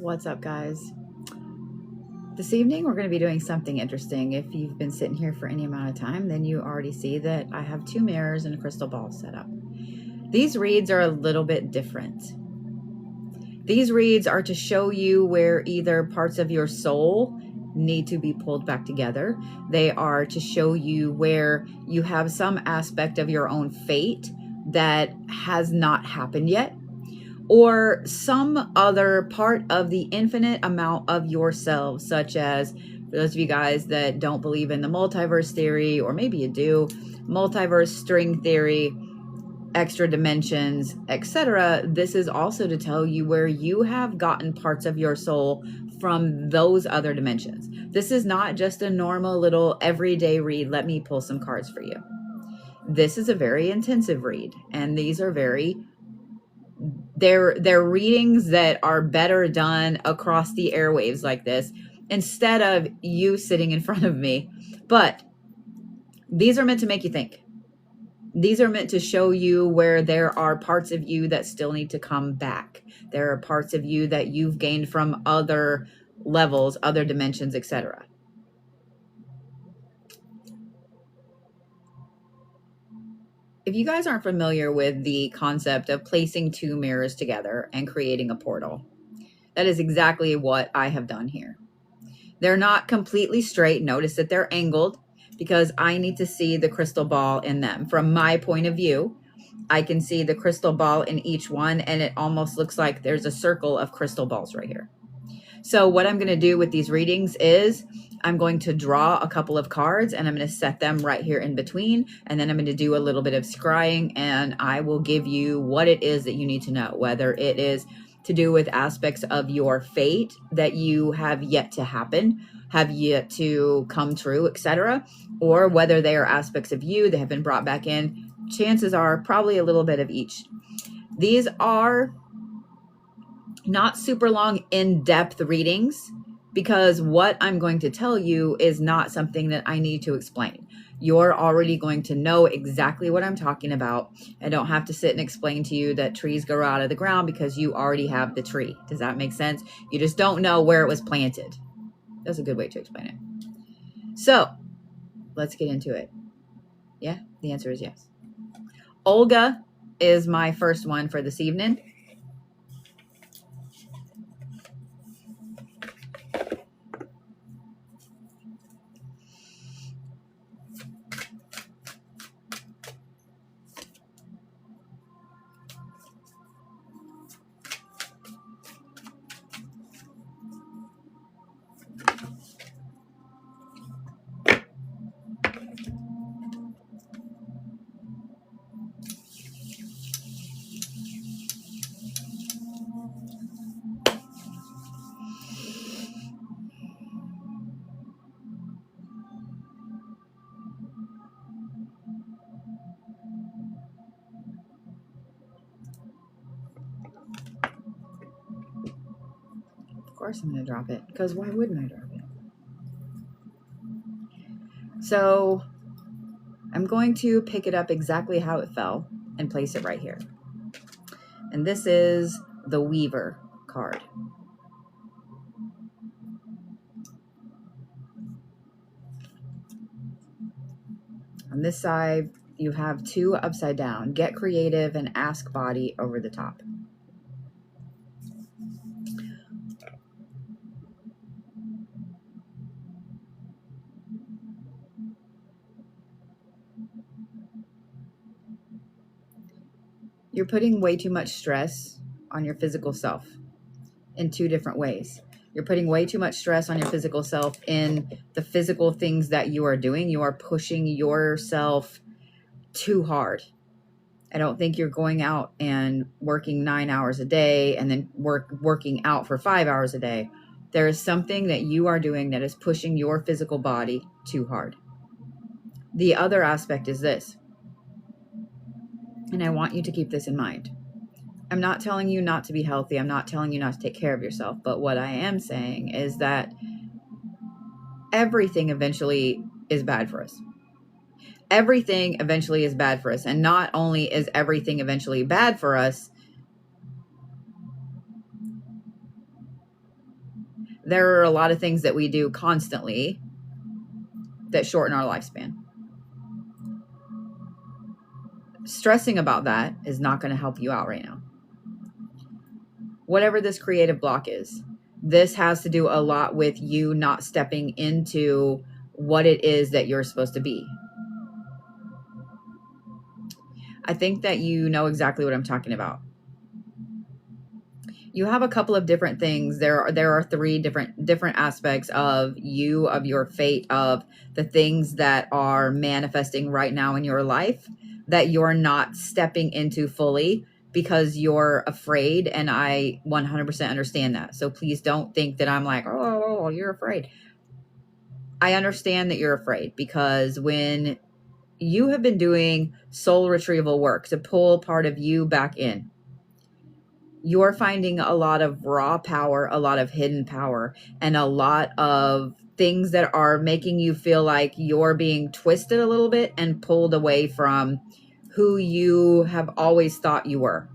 What's up, guys? This evening we're going to be doing something interesting. If you've been sitting here for any amount of time, then you already see that I have 2 mirrors and a crystal ball set up. These reads are a little bit different. These reads are to show you where either parts of your soul need to be pulled back together. They are to show you where you have some aspect of your own fate that has not happened yet, or some other part of the infinite amount of yourself, such as, for those of you guys that don't believe in the multiverse theory, or maybe you do, multiverse string theory, extra dimensions, etc. This is also to tell you where you have gotten parts of your soul from those other dimensions. This is not just a normal little everyday read. Let me pull some cards for you. This is a very intensive read, and these are they're readings that are better done across the airwaves like this instead of you sitting in front of me. But these are meant to make you think. These are meant to show you where there are parts of you that still need to come back. There are parts of you that you've gained from other levels, other dimensions, etc. If you guys aren't familiar with the concept of placing 2 mirrors together and creating a portal, that is exactly what I have done here. They're not completely straight. Notice that they're angled because I need to see the crystal ball in them. From my point of view, I can see the crystal ball in each one, and it almost looks like there's a circle of crystal balls right here. So what I'm going to do with these readings is I'm going to draw a couple of cards and I'm going to set them right here in between. And then I'm going to do a little bit of scrying, and I will give you what it is that you need to know, whether it is to do with aspects of your fate that you have yet to happen, have yet to come true, etc., or whether they are aspects of you that have been brought back in. Chances are probably a little bit of each. These are not super long, in-depth readings, because what I'm going to tell you is not something that I need to explain. You're already going to know exactly what I'm talking about. I don't have to sit and explain to you that trees grow out of the ground because you already have the tree. Does that make sense? You just don't know where it was planted. That's a good way to explain it. So let's get into it. Yeah, the answer is yes. Olga is my first one for this evening. Of course I'm going to drop it, because why wouldn't I drop it? So I'm going to pick it up exactly how it fell and place it right here. And this is the Weaver card. On this side, you have 2 upside down. Get creative and ask Bodhi over the top. You're putting way too much stress on your physical self in 2 different ways. You're putting way too much stress on your physical self in the physical things that you are doing. You are pushing yourself too hard. I don't think you're going out and working 9 hours a day and then working out for 5 hours a day. There is something that you are doing that is pushing your physical body too hard. The other aspect is this, and I want you to keep this in mind. I'm not telling you not to be healthy. I'm not telling you not to take care of yourself. But what I am saying is that everything eventually is bad for us. Everything eventually is bad for us. And not only is everything eventually bad for us, there are a lot of things that we do constantly that shorten our lifespan. Stressing about that is not going to help you out right now. Whatever this creative block is, this has to do a lot with you not stepping into what it is that you're supposed to be. I think that you know exactly what I'm talking about. You have a couple of different things. There are three different aspects of you, of your fate, of the things that are manifesting right now in your life that you're not stepping into fully because you're afraid. And I 100% understand that. So please don't think that I'm like, oh, you're afraid. I understand that you're afraid because when you have been doing soul retrieval work to pull part of you back in, you're finding a lot of raw power, a lot of hidden power, and a lot of things that are making you feel like you're being twisted a little bit and pulled away from who you have always thought you were.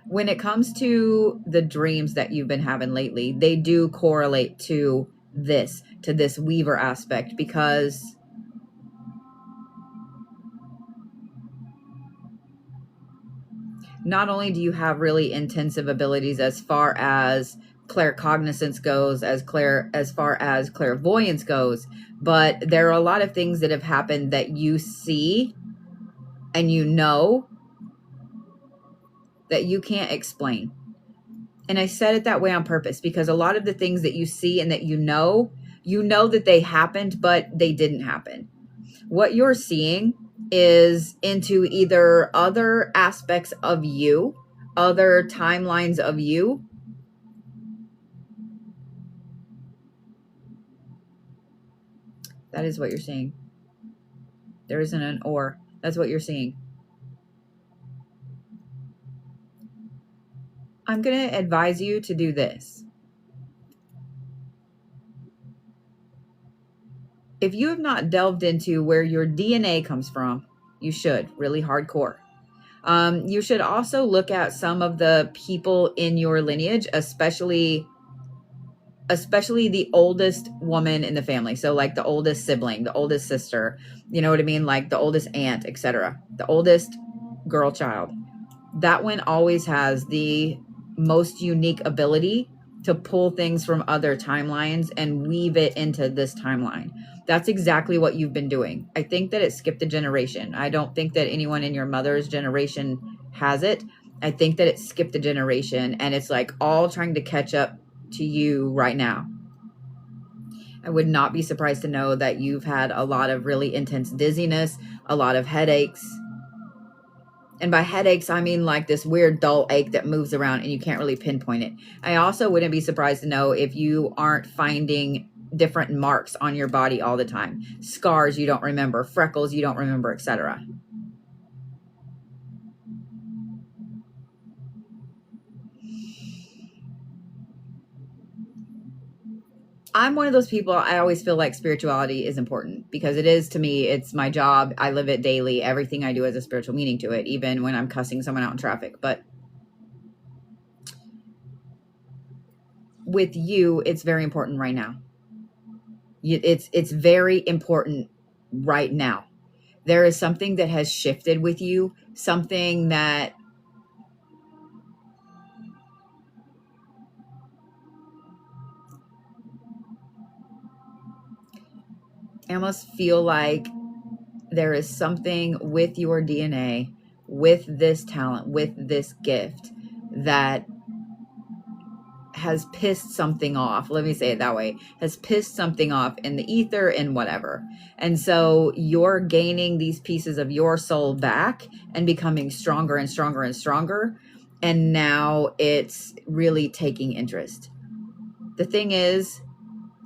When it comes to the dreams that you've been having lately, they do correlate to this weaver aspect, because not only do you have really intensive abilities as far as claircognizance goes, as far as clairvoyance goes, but there are a lot of things that have happened that you see and you know that you can't explain. And I said it that way on purpose because a lot of the things that you see and that you know that they happened, but they didn't happen. What you're seeing is into either other aspects of you, other timelines of you. That is what you're seeing. There isn't an or. That's what you're seeing. I'm going to advise you to do this. If you have not delved into where your DNA comes from, you should, really hardcore. You should also look at some of the people in your lineage, especially the oldest woman in the family. So like the oldest sibling, the oldest sister, you know what I mean? Like the oldest aunt, etc. The oldest girl child. That one always has the most unique ability to pull things from other timelines and weave it into this timeline. That's exactly what you've been doing. I think that it skipped a generation. I don't think that anyone in your mother's generation has it. I think that it skipped a generation and it's like all trying to catch up to you right now. I would not be surprised to know that you've had a lot of really intense dizziness, a lot of headaches. And by headaches, I mean like this weird dull ache that moves around and you can't really pinpoint it. I also wouldn't be surprised to know if you aren't finding different marks on your body all the time. Scars you don't remember, freckles you don't remember, etc. I'm one of those people, I always feel like spirituality is important because it is to me. It's my job. I live it daily. Everything I do has a spiritual meaning to it, even when I'm cussing someone out in traffic. But with you, it's very important right now. It's very important right now. There is something that has shifted with you, something that I almost feel like there is something with your DNA, with this talent, with this gift that has pissed something off. Let me say it that way. Has pissed something off in the ether and whatever. And so you're gaining these pieces of your soul back and becoming stronger and stronger and stronger. And now it's really taking interest. The thing is,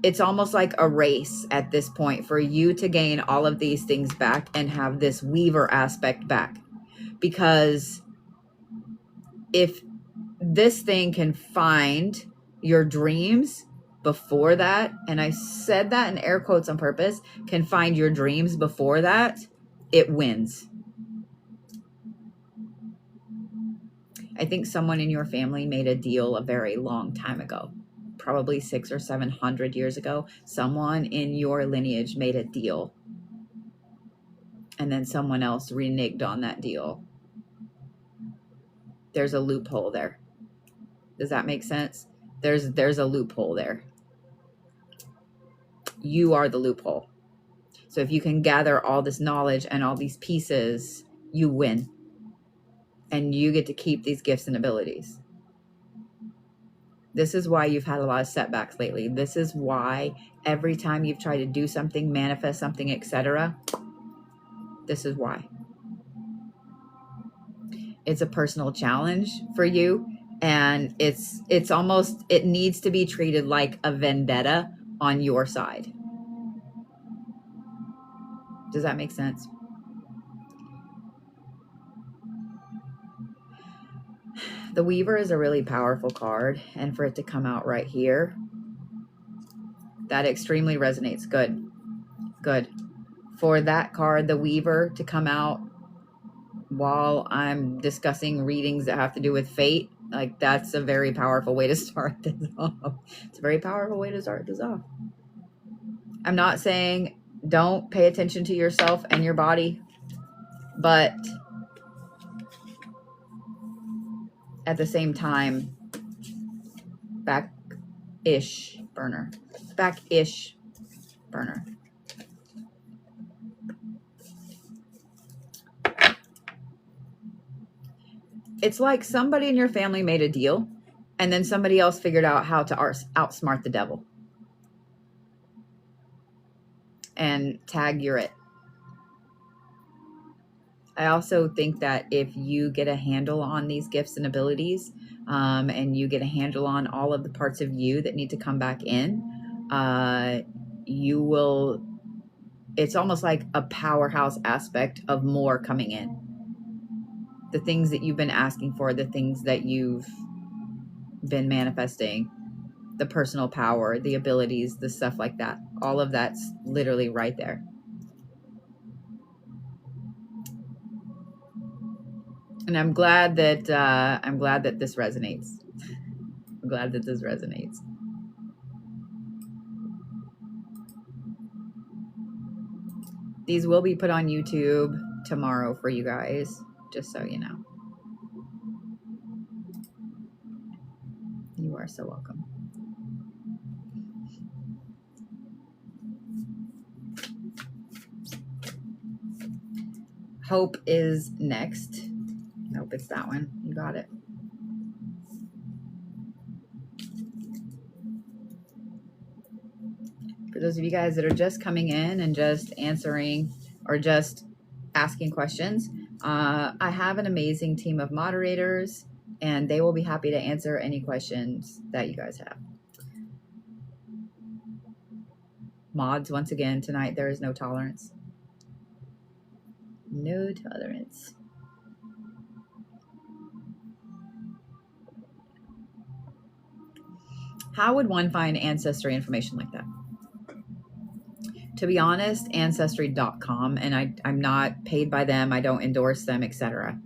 it's almost like a race at this point for you to gain all of these things back and have this weaver aspect back. Because if this thing can find your dreams before that, and I said that in air quotes on purpose, can find your dreams before that, it wins. I think someone in your family made a deal a very long time ago, probably 600 or 700 years ago. Someone in your lineage made a deal, and then someone else reneged on that deal. There's a loophole there. Does that make sense? There's a loophole there. You are the loophole. So if you can gather all this knowledge and all these pieces, you win. And you get to keep these gifts and abilities. This is why you've had a lot of setbacks lately. This is why every time you've tried to do something, manifest something, etc., this is why. It's a personal challenge for you, and it's almost, it needs to be treated like a vendetta on your side. Does that make sense? The Weaver is a really powerful card, and for it to come out right here, that extremely resonates. Good. Good. For that card, the Weaver, to come out while I'm discussing readings that have to do with fate, like, that's a very powerful way to start this off. It's a very powerful way to start this off. I'm not saying don't pay attention to yourself and your body, but at the same time, back-ish burner. Back-ish burner. It's like somebody in your family made a deal, and then somebody else figured out how to outsmart the devil. And tag, you're it. I also think that if you get a handle on these gifts and abilities, and you get a handle on all of the parts of you that need to come back in, you will, it's almost like a powerhouse aspect of more coming in. The things that you've been asking for, the things that you've been manifesting, the personal power, the abilities, the stuff like that. All of that's literally right there. And I'm glad that this resonates. I'm glad that this resonates. These will be put on YouTube tomorrow for you guys, just so you know. You are so welcome. Hope is next. Nope, it's that one. You got it. For those of you guys that are just coming in and just answering or just asking questions, I have an amazing team of moderators, and they will be happy to answer any questions that you guys have. Mods, once again, tonight there is no tolerance. No tolerance. How would one find ancestry information like that? To be honest, Ancestry.com, and I'm not paid by them, I don't endorse them, etc.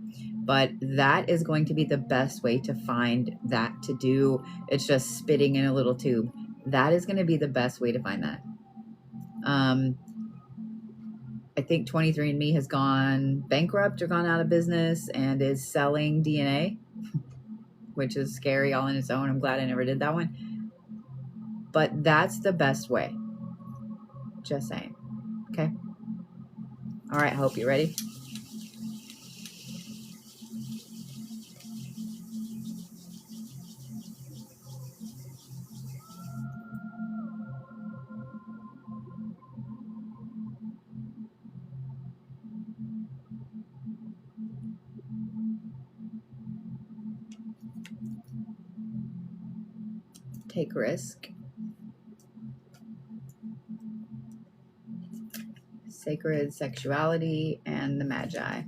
But that is going to be the best way to find that to do. It's just spitting in a little tube. That is going to be the best way to find that. I think 23andMe has gone bankrupt or gone out of business and is selling DNA, which is scary all in its own. I'm glad I never did that one. But that's the best way. Just saying. Okay. All right, Hope, you ready? Take risk. Sacred sexuality and the Magi.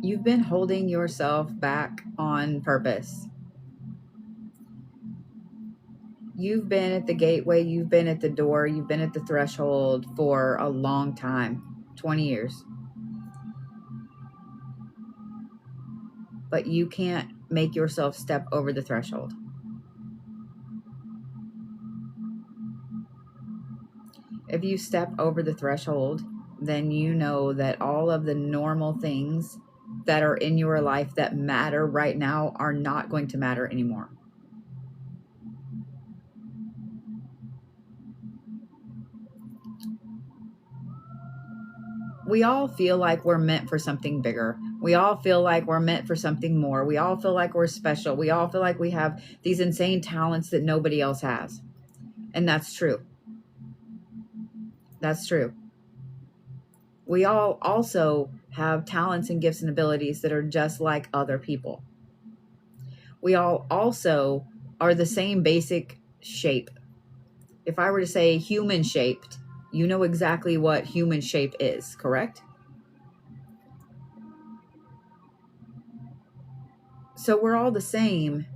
You've been holding yourself back on purpose. You've been at the gateway, you've been at the door, you've been at the threshold for a long time, 20 years. But you can't make yourself step over the threshold. If you step over the threshold, then you know that all of the normal things that are in your life that matter right now are not going to matter anymore. We all feel like we're meant for something bigger. We all feel like we're meant for something more. We all feel like we're special. We all feel like we have these insane talents that nobody else has. And that's true. That's true. We all also have talents and gifts and abilities that are just like other people. We all also are the same basic shape. If I were to say human shaped, you know exactly what human shape is, correct? So we're all the same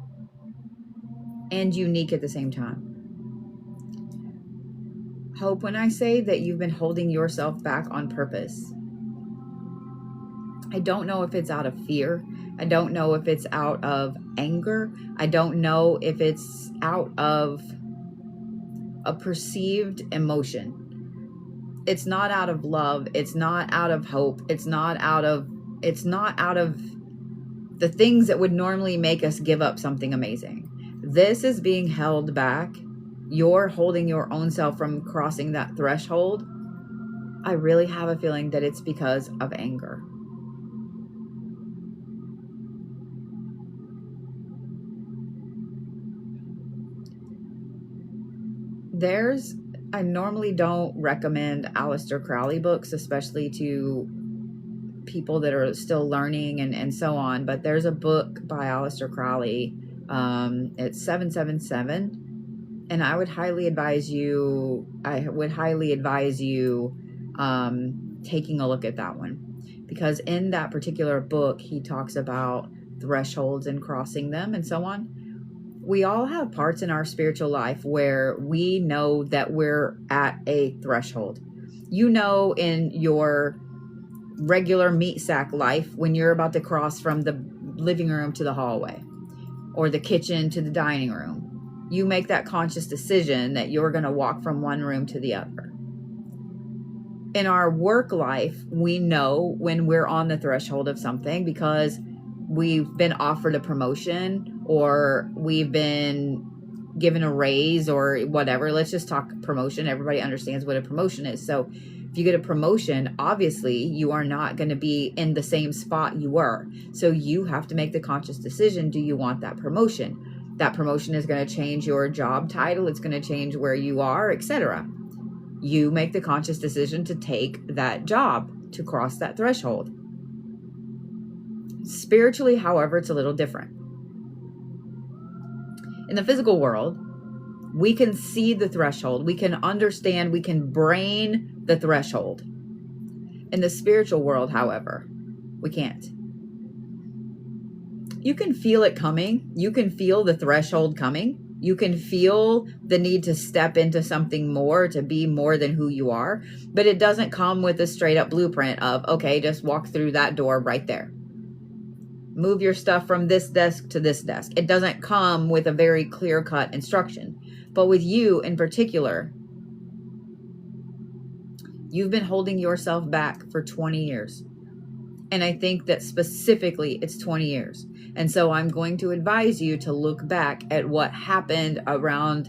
and unique at the same time. Hope, when I say that you've been holding yourself back on purpose, I don't know if it's out of fear. I don't know if it's out of anger. I don't know if it's out of a perceived emotion. It's not out of love. It's not out of hope. It's not out of the things that would normally make us give up something amazing. This is being held back. You're holding your own self from crossing that threshold. I really have a feeling that it's because of anger. I normally don't recommend Aleister Crowley books, especially to people that are still learning and so on. But there's a book by Aleister Crowley. It's 777. And I would highly advise you taking a look at that one. Because in that particular book, he talks about thresholds and crossing them and so on. We all have parts in our spiritual life where we know that we're at a threshold. You know, in your regular meat sack life, when you're about to cross from the living room to the hallway or the kitchen to the dining room, you make that conscious decision that you're going to walk from one room to the other. In our work life, we know when we're on the threshold of something because we've been offered a promotion or we've been given a raise or whatever. Let's just talk promotion. Everybody understands what a promotion is. So if you get a promotion, obviously you are not going to be in the same spot you were. So you have to make the conscious decision. Do you want that promotion? That promotion is going to change your job title. It's going to change where you are, etc. You make the conscious decision to take that job, to cross that threshold. Spiritually, however, it's a little different. In the physical world, we can see the threshold. We can understand, we can brain the threshold. In the spiritual world, however, we can't. You can feel it coming. You can feel the threshold coming. You can feel the need to step into something more, to be more than who you are. But it doesn't come with a straight up blueprint of, okay, just walk through that door right there. Move your stuff from this desk to this desk. It doesn't come with a very clear-cut instruction. But with you in particular, you've been holding yourself back for 20 years. And I think that specifically it's 20 years. And so I'm going to advise you to look back at what happened around,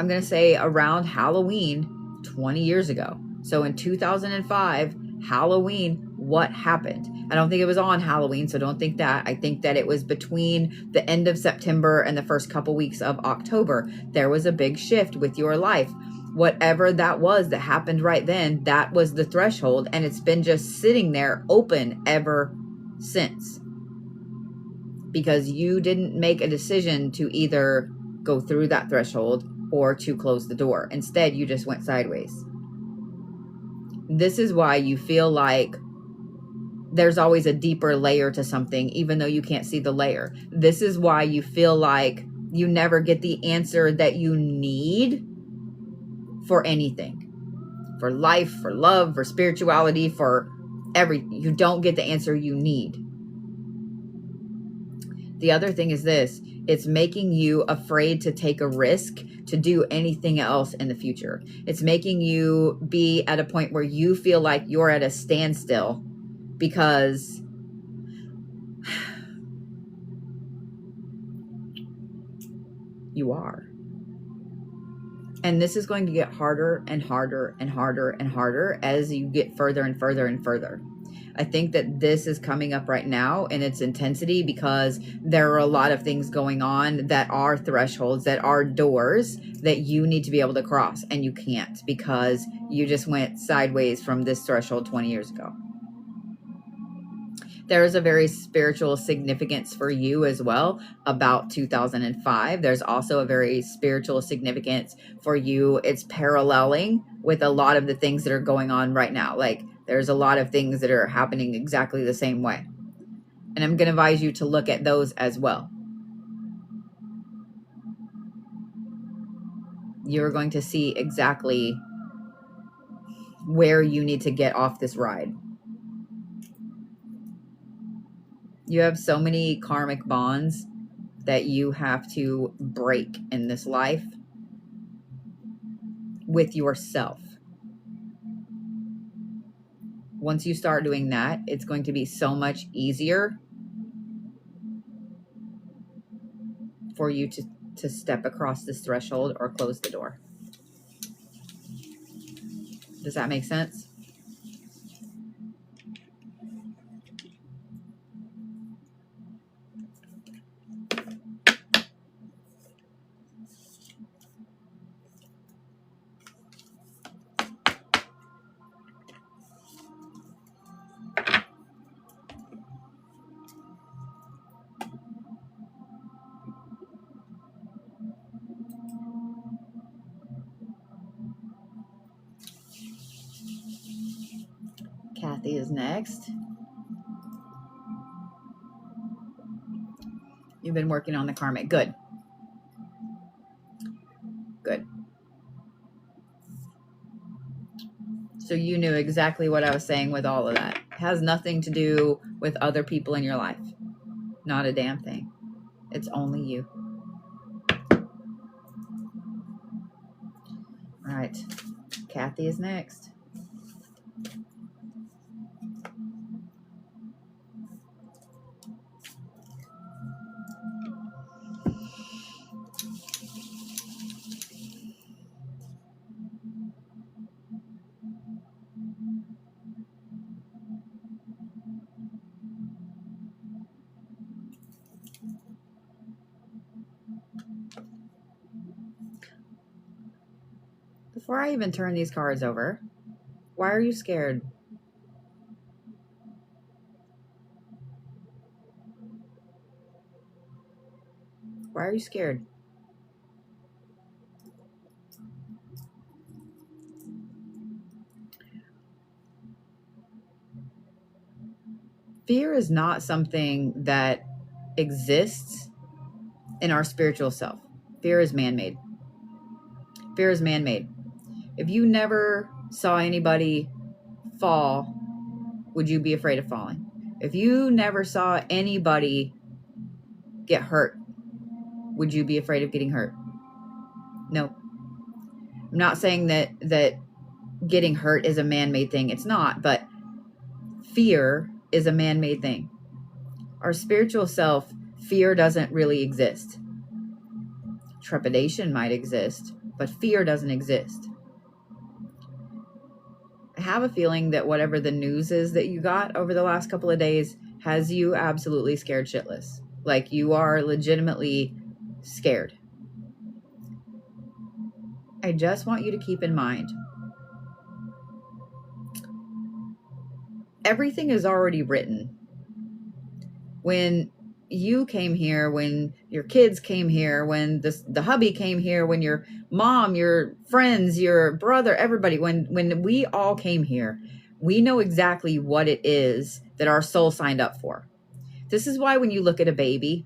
I'm going to say around Halloween 20 years ago. So in 2005, Halloween, what happened? I don't think it was on Halloween, so don't think that. I think that it was between the end of September and the first couple weeks of October. There was a big shift with your life. Whatever that was that happened right then, that was the threshold, and it's been just sitting there open ever since. Because you didn't make a decision to either go through that threshold or to close the door. Instead, you just went sideways. This is why you feel like there's always a deeper layer to something, even though you can't see the layer. This is why you feel like you never get the answer that you need for anything, for life, for love, for spirituality, for everything. You don't get the answer you need. The other thing is this: it's making you afraid to take a risk to do anything else in the future. It's making you be at a point where you feel like you're at a standstill because you are. And this is going to get harder and harder and harder and harder as you get further and further and further. I think that this is coming up right now in its intensity because there are a lot of things going on that are thresholds, that are doors that you need to be able to cross, and you can't because you just went sideways from this threshold 20 years ago. There is a very spiritual significance for you as well about 2005. There's also a very spiritual significance for you. It's paralleling with a lot of the things that are going on right now. Like, there's a lot of things that are happening exactly the same way. And I'm going to advise you to look at those as well. You're going to see exactly where you need to get off this ride. You have so many karmic bonds that you have to break in this life with yourself. Once you start doing that, it's going to be so much easier for you to step across this threshold or close the door. Does that make sense? Kathy is next. You've been working on the karmic. Good. Good. So you knew exactly what I was saying with all of that. It has nothing to do with other people in your life. Not a damn thing. It's only you. All right. Kathy is next. Before I even turn these cards over, why are you scared? Why are you scared? Fear is not something that exists in our spiritual self. Fear is man-made. Fear is man-made. If you never saw anybody fall, would you be afraid of falling? If you never saw anybody get hurt, would you be afraid of getting hurt? No. I'm not saying that getting hurt is a man-made thing. It's not, but fear is a man-made thing. Our spiritual self, fear doesn't really exist. Trepidation might exist, but fear doesn't exist. I have a feeling that whatever the news is that you got over the last couple of days has you absolutely scared shitless. Like, you are legitimately scared. I just want you to keep in mind, everything is already written. When you came here, when your kids came here, when the hubby came here, when your mom, your friends, your brother, everybody, when we all came here, We know exactly what it is that our soul signed up for. This is why when you look at a baby,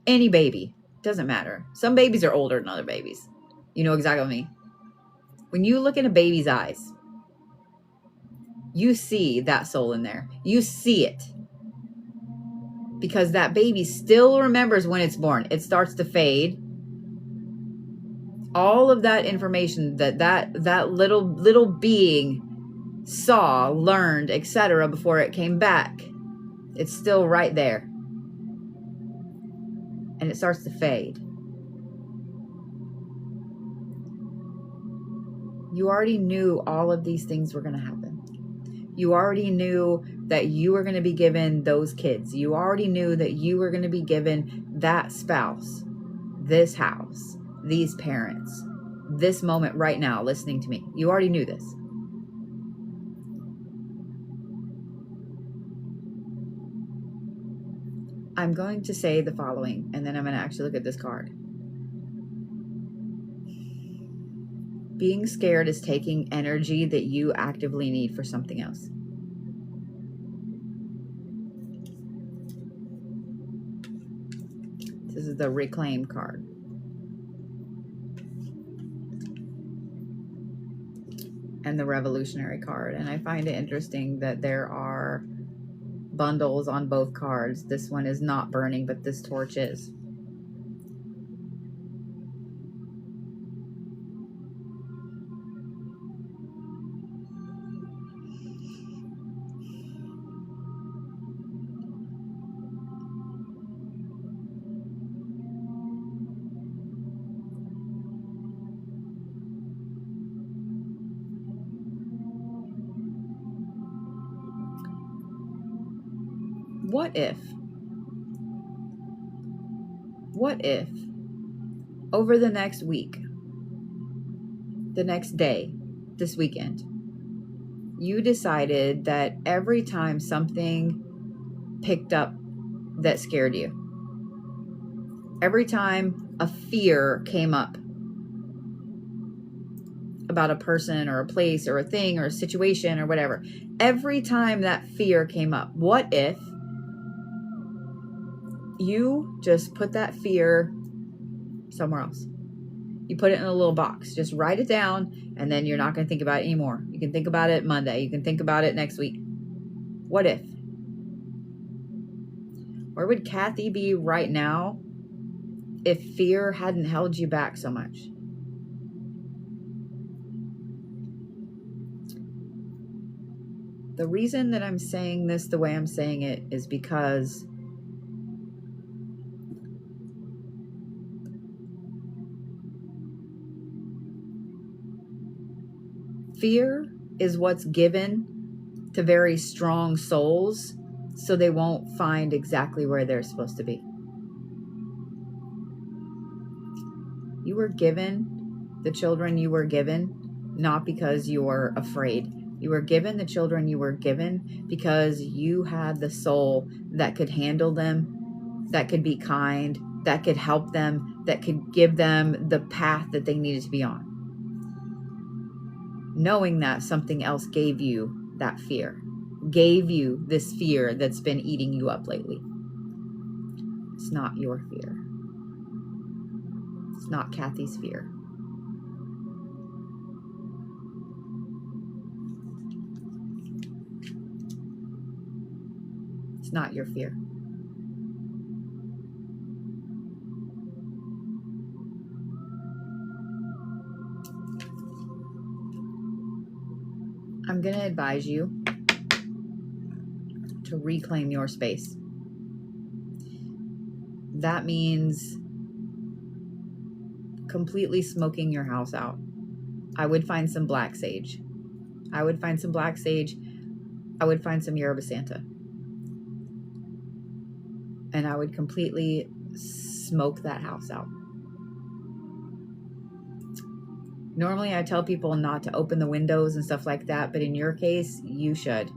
any baby, doesn't matter. Some babies are older than other babies. You know exactly what I mean. When you look in a baby's eyes, you see that soul in there. You see it. Because that baby still remembers when it's born. It starts to fade. All of that information that little being saw, learned, etc. before it came back, it's still right there. And it starts to fade. You already knew all of these things were going to happen. You already knew that you were going to be given those kids. You already knew that you were going to be given that spouse, this house, these parents, this moment right now, listening to me. You already knew this. I'm going to say the following, and then I'm going to actually look at this card. Being scared is taking energy that you actively need for something else. This is the Reclaim card. And the Revolutionary card. And I find it interesting that there are bundles on both cards. This one is not burning, but this torch is. What if over the next week, the next day, this weekend, you decided that every time something picked up that scared you, every time a fear came up about a person or a place or a thing or a situation or whatever, every time that fear came up, what if you just put that fear somewhere else? You put it in a little box. Just write it down, and then you're not going to think about it anymore. You can think about it Monday. You can think about it next week. What if? Where would Kathy be right now if fear hadn't held you back so much? The reason that I'm saying this the way I'm saying it is because fear is what's given to very strong souls so they won't find exactly where they're supposed to be. You were given the children you were given not because you were afraid. You were given the children you were given because you had the soul that could handle them, that could be kind, that could help them, that could give them the path that they needed to be on. Knowing that something else gave you that fear, gave you this fear that's been eating you up lately. It's not your fear. It's not Kathy's fear. It's not your fear. I'm going to advise you to reclaim your space. That means completely smoking your house out. I would find some black sage. I would find some black sage. I would find some yerba santa. And I would completely smoke that house out. Normally I tell people not to open the windows and stuff like that, but in your case, you should.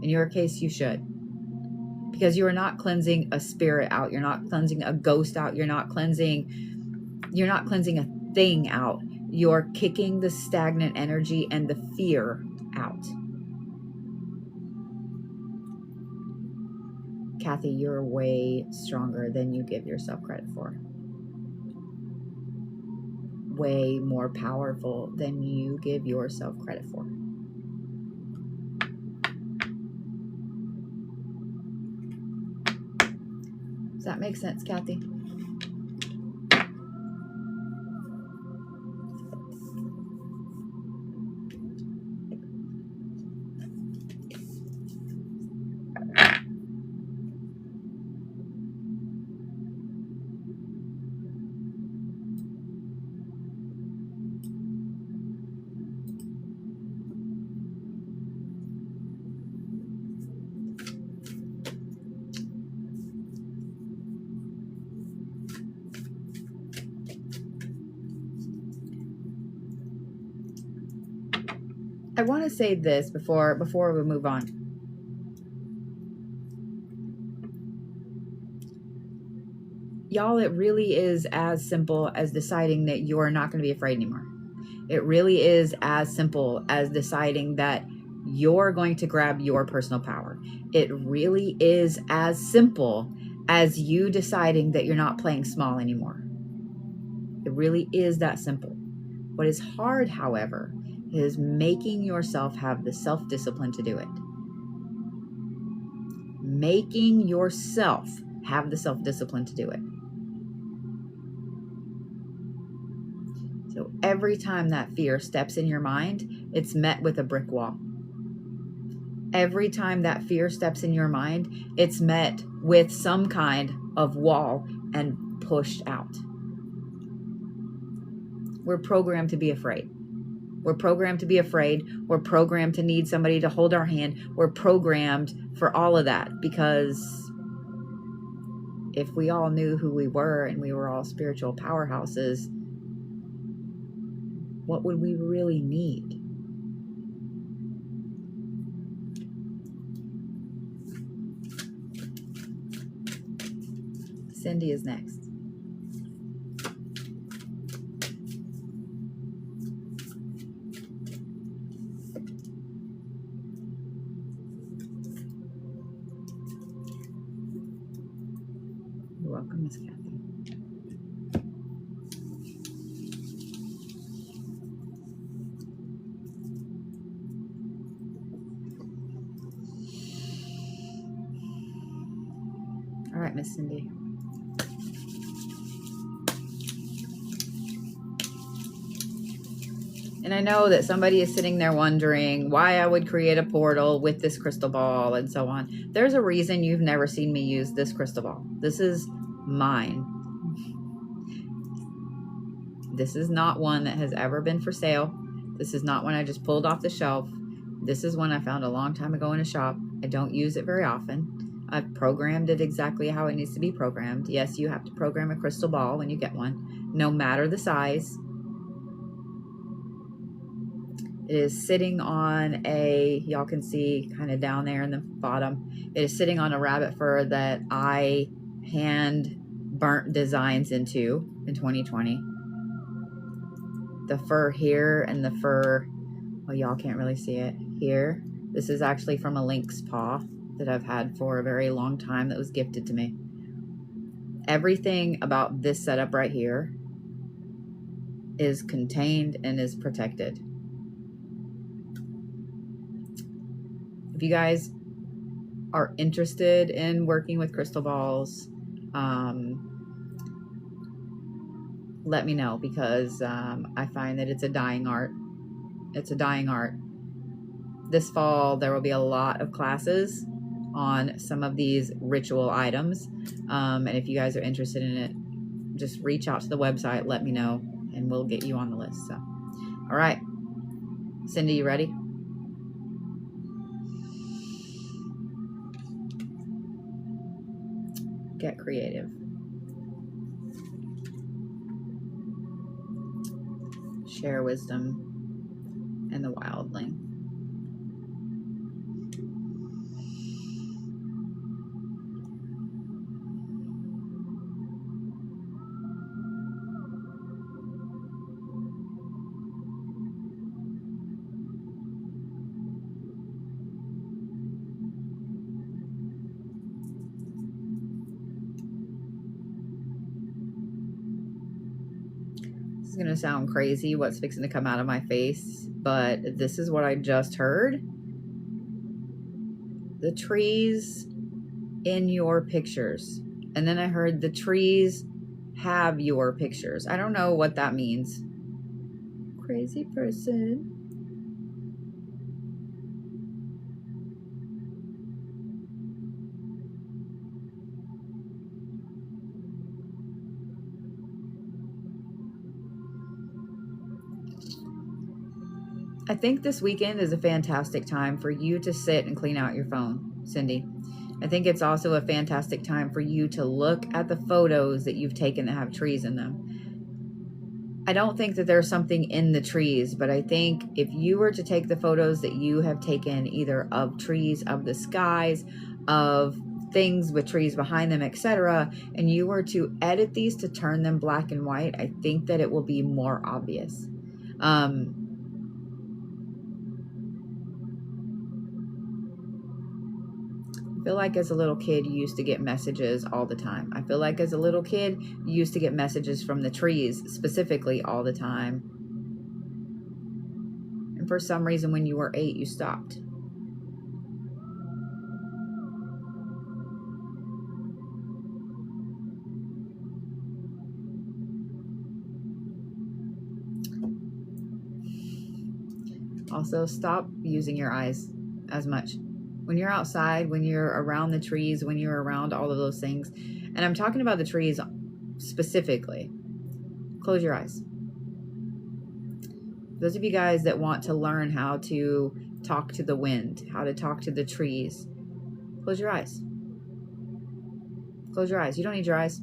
In your case, you should. Because you are not cleansing a spirit out. You're not cleansing a ghost out. You're not cleansing a thing out. You're kicking the stagnant energy and the fear out. Kathy, you're way stronger than you give yourself credit for. Way more powerful than you give yourself credit for. Does that make sense, Kathy? I want to say this before we move on. Y'all, it really is as simple as deciding that you're not going to be afraid anymore. It really is as simple as deciding that you're going to grab your personal power. It really is as simple as you deciding that you're not playing small anymore. It really is that simple. What is hard, however, is making yourself have the self-discipline to do it. Making yourself have the self-discipline to do it. So every time that fear steps in your mind, it's met with a brick wall. Every time that fear steps in your mind, it's met with some kind of wall and pushed out. We're programmed to be afraid. We're programmed to be afraid. We're programmed to need somebody to hold our hand. We're programmed for all of that, because if we all knew who we were and we were all spiritual powerhouses, what would we really need? Cindy is next. You're welcome, Miss Kathy. All right, Miss Cindy. And I know that somebody is sitting there wondering why I would create a portal with this crystal ball and so on. There's a reason you've never seen me use this crystal ball. This is mine. This is not one that has ever been for sale. This is not one I just pulled off the shelf. This is one I found a long time ago in a shop. I don't use it very often. I've programmed it exactly how it needs to be programmed. Yes, you have to program a crystal ball when you get one, no matter the size. It is sitting on a, y'all can see kind of down there in the bottom, it is sitting on a rabbit fur that I hand burnt designs into in 2020. The fur here and the fur, well, y'all can't really see it here. This is actually from a lynx paw that I've had for a very long time that was gifted to me. Everything about this setup right here is contained and is protected. If you guys are interested in working with crystal balls, let me know, because I find that it's a dying art. It's a dying art. This fall, there will be a lot of classes on some of these ritual items. And if you guys are interested in it, just reach out to the website, let me know, and we'll get you on the list. So, all right. Cindy, you ready? Get creative. Share wisdom and the wildling. is going to sound crazy, what's fixing to come out of my face, but this is what I just heard. The trees in your pictures. And then I heard the trees have your pictures. I don't know what that means. Crazy person. I think this weekend is a fantastic time for you to sit and clean out your phone, Cindy. I think it's also a fantastic time for you to look at the photos that you've taken that have trees in them. I don't think that there's something in the trees, but I think if you were to take the photos that you have taken, either of trees, of the skies, of things with trees behind them, etc., and you were to edit these to turn them black and white, I think that it will be more obvious. I feel like as a little kid, you used to get messages all the time. I feel like as a little kid, you used to get messages from the trees specifically all the time. And for some reason, when you were 8, you stopped. Also, stop using your eyes as much. When you're outside, when you're around the trees, when you're around all of those things, and I'm talking about the trees specifically, close your eyes. Those of you guys that want to learn how to talk to the wind, how to talk to the trees, close your eyes. Close your eyes. You don't need your eyes.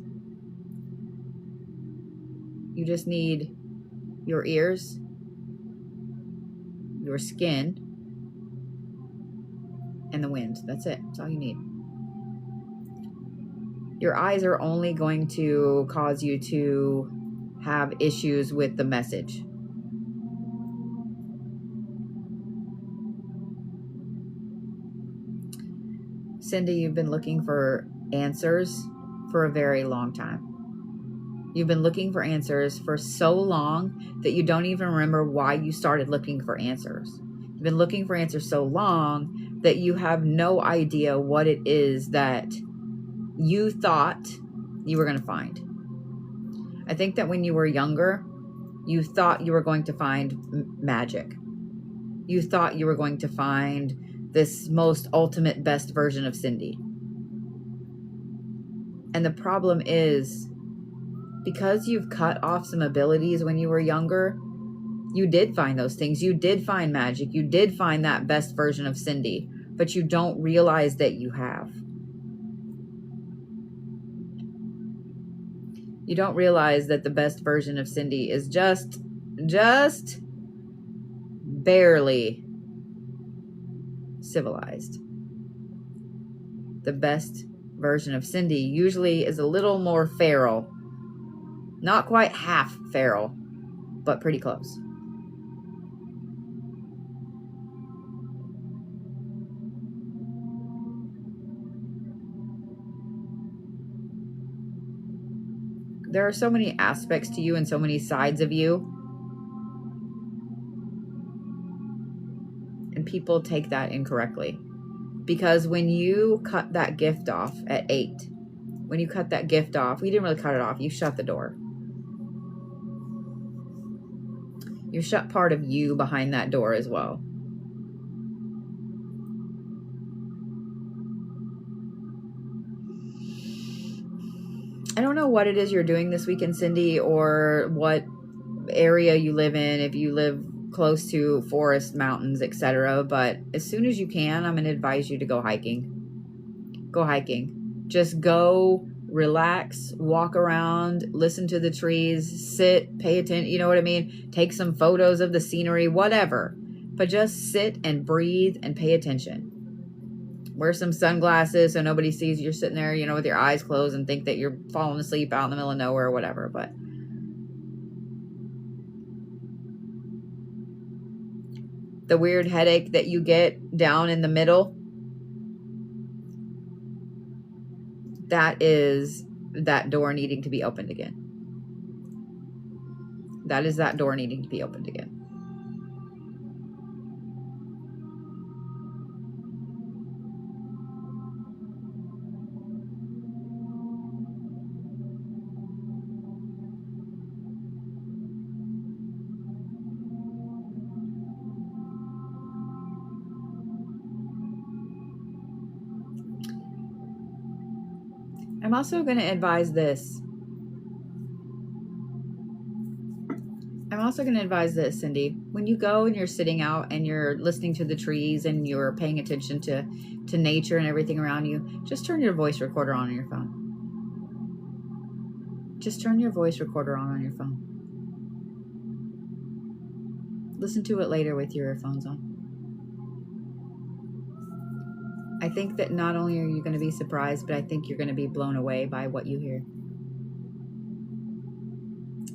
You just need your ears, your skin, and the wind. That's it. That's all you need. Your eyes are only going to cause you to have issues with the message. Cindy, you've been looking for answers for a very long time. You've been looking for answers for so long that you don't even remember why you started looking for answers. You've been looking for answers so long that you have no idea what it is that you thought you were going to find. I think that when you were younger, you thought you were going to find magic. You thought you were going to find this most ultimate best version of Cindy. And the problem is, because you've cut off some abilities when you were younger, you did find those things. You did find magic. You did find that best version of Cindy, but you don't realize that you have. You don't realize that the best version of Cindy is just barely civilized. The best version of Cindy usually is a little more feral. Not quite half feral, but pretty close. There are so many aspects to you and so many sides of you. And people take that incorrectly. Because when you cut that gift off at 8, when you cut that gift off, we didn't really cut it off. You shut the door. You shut part of you behind that door as well. I don't know what it is you're doing this weekend, Cindy, or what area you live in, if you live close to forest, mountains, etc. But as soon as you can, I'm going to advise you to go hiking. Go hiking. Just go, relax, walk around, listen to the trees, sit, pay attention. You know what I mean? Take some photos of the scenery, whatever. But just sit and breathe and pay attention. Wear some sunglasses so nobody sees you're sitting there, with your eyes closed and think that you're falling asleep out in the middle of nowhere or whatever. But the weird headache that you get down in the middle, that is that door needing to be opened again. That is that door needing to be opened again. I'm also going to advise this. Cindy. When you go and you're sitting out and you're listening to the trees and you're paying attention to nature and everything around you, just turn your voice recorder on your phone. Just turn your voice recorder on your phone. Listen to it later with your earphones on. I think that not only are you going to be surprised, but I think you're going to be blown away by what you hear.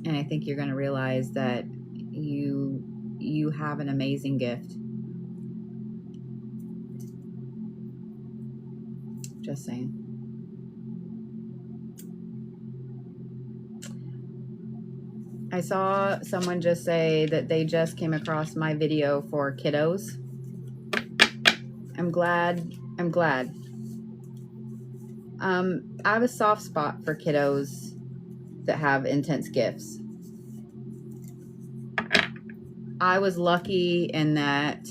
And I think you're going to realize that you have an amazing gift. Just saying. I saw someone just say that they just came across my video for kiddos. I'm glad. I have a soft spot for kiddos that have intense gifts. I was lucky in that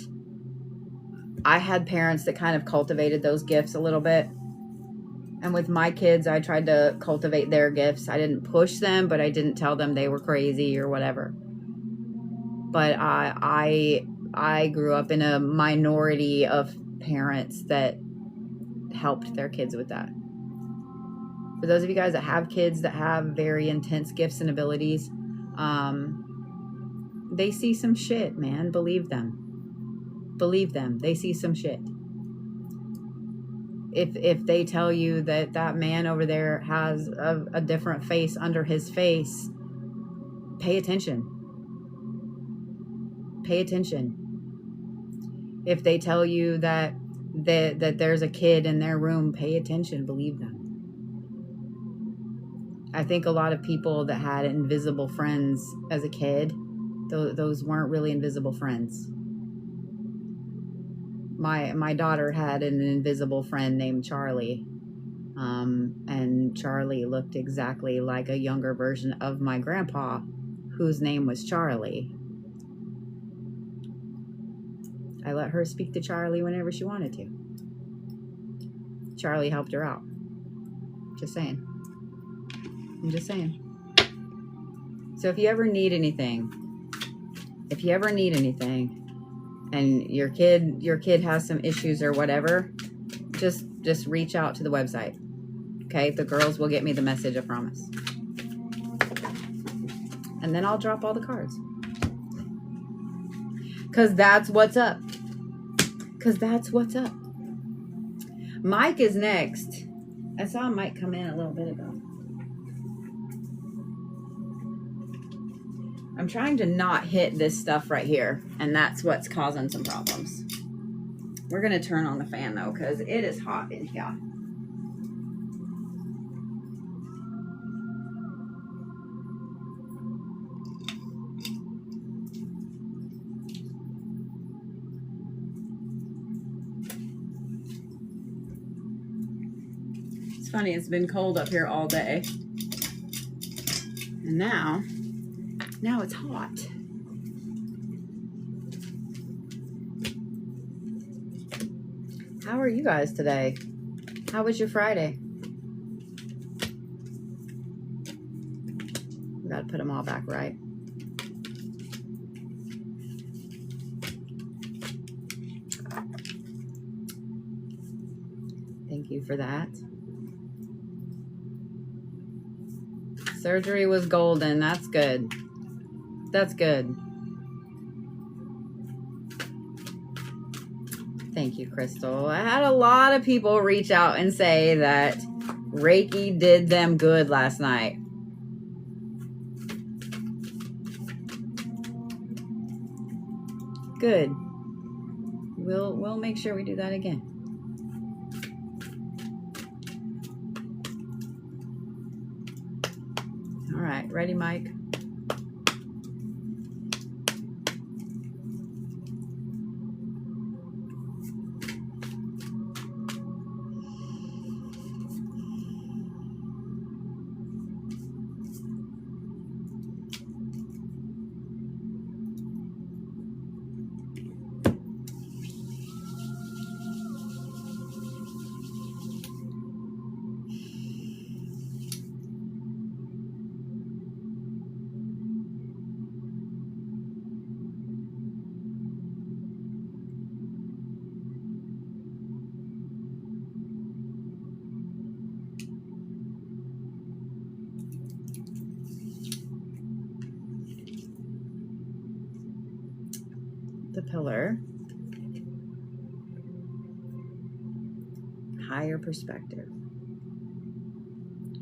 I had parents that kind of cultivated those gifts a little bit. And with my kids, I tried to cultivate their gifts. I didn't push them, but I didn't tell them they were crazy or whatever. But I grew up in a minority of parents that helped their kids with that. For those of you guys that have kids that have very intense gifts and abilities, they see some shit, man. Believe them. They see some shit. If they tell you that man over there has a different face under his face, pay attention. If they tell you that there's a kid in their room, pay attention. Believe them. I think a lot of people that had invisible friends as a kid, those weren't really invisible friends. My daughter had an invisible friend named Charlie. And Charlie looked exactly like a younger version of my grandpa, whose name was Charlie. I let her speak to Charlie whenever she wanted to. Charlie helped her out. Just saying. I'm just saying. So if you ever need anything, and your kid has some issues or whatever, just reach out to the website. Okay? The girls will get me the message, I promise. And then I'll drop all the cards. Because that's what's up. Mike is next. I saw Mike come in a little bit ago. I'm trying to not hit this stuff right here, and that's what's causing some problems. We're going to turn on the fan, though, because it is hot in here. It's funny, it's been cold up here all day. And now it's hot. How are you guys today? How was your Friday? We gotta put them all back right. Thank you for that. Surgery was golden. That's good. Thank you, Crystal. I had a lot of people reach out and say that Reiki did them good last night. Good. We'll make sure we do that again. All right, ready, Mike? pillar. Higher perspective.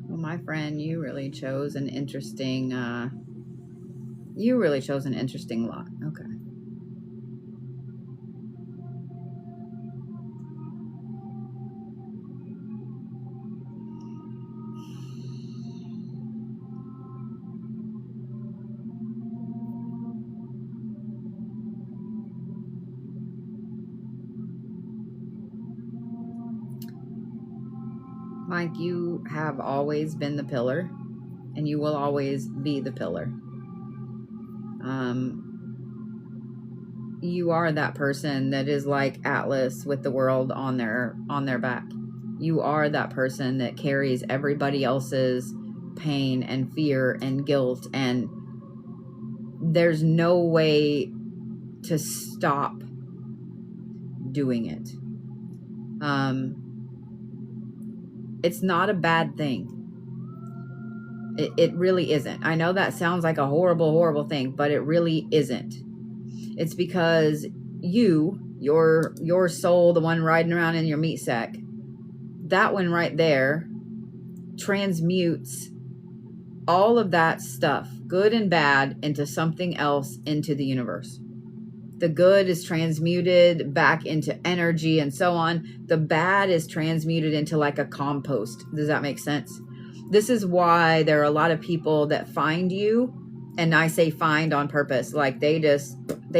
Well, my friend, you really chose an interesting lot. Okay. Mike, you have always been the pillar, and you will always be the pillar. You are that person that is like Atlas with the world on their back. You are that person that carries everybody else's pain and fear and guilt, and there's no way to stop doing it. It's not a bad thing. It really isn't. I know that sounds like a horrible thing, but it really isn't. It's because your soul, the one riding around in your meat sack, that one right there transmutes all of that stuff, good and bad, into something else, into the universe. The good is transmuted back into energy and so on. The bad is transmuted into like a compost. Does that make sense? This is why there are a lot of people that find you, and I say find on purpose, like they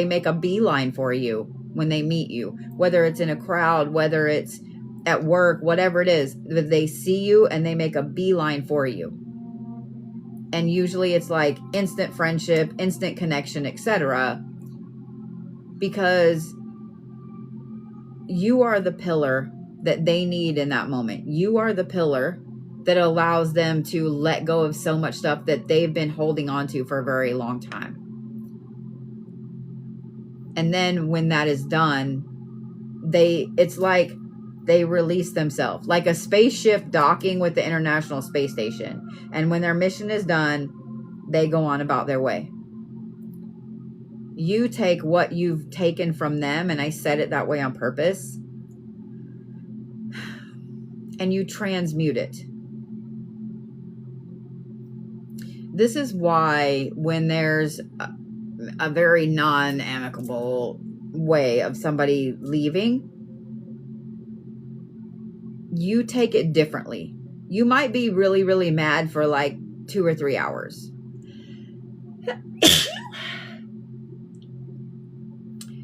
make a beeline for you when they meet you, whether it's in a crowd, whether it's at work, whatever it is, they see you and they make a beeline for you. And usually it's like instant friendship, instant connection, etc. Because you are the pillar that they need in that moment. You are the pillar that allows them to let go of so much stuff that they've been holding on to for a very long time. And then when that is done, it's like they release themselves, like a spaceship docking with the International Space Station. And when their mission is done, they go on about their way. You take what you've taken from them, and I said it that way on purpose, and you transmute it. This is why when there's a very non-amicable way of somebody leaving, you take it differently. You might be really, really mad for like 2 or 3 hours.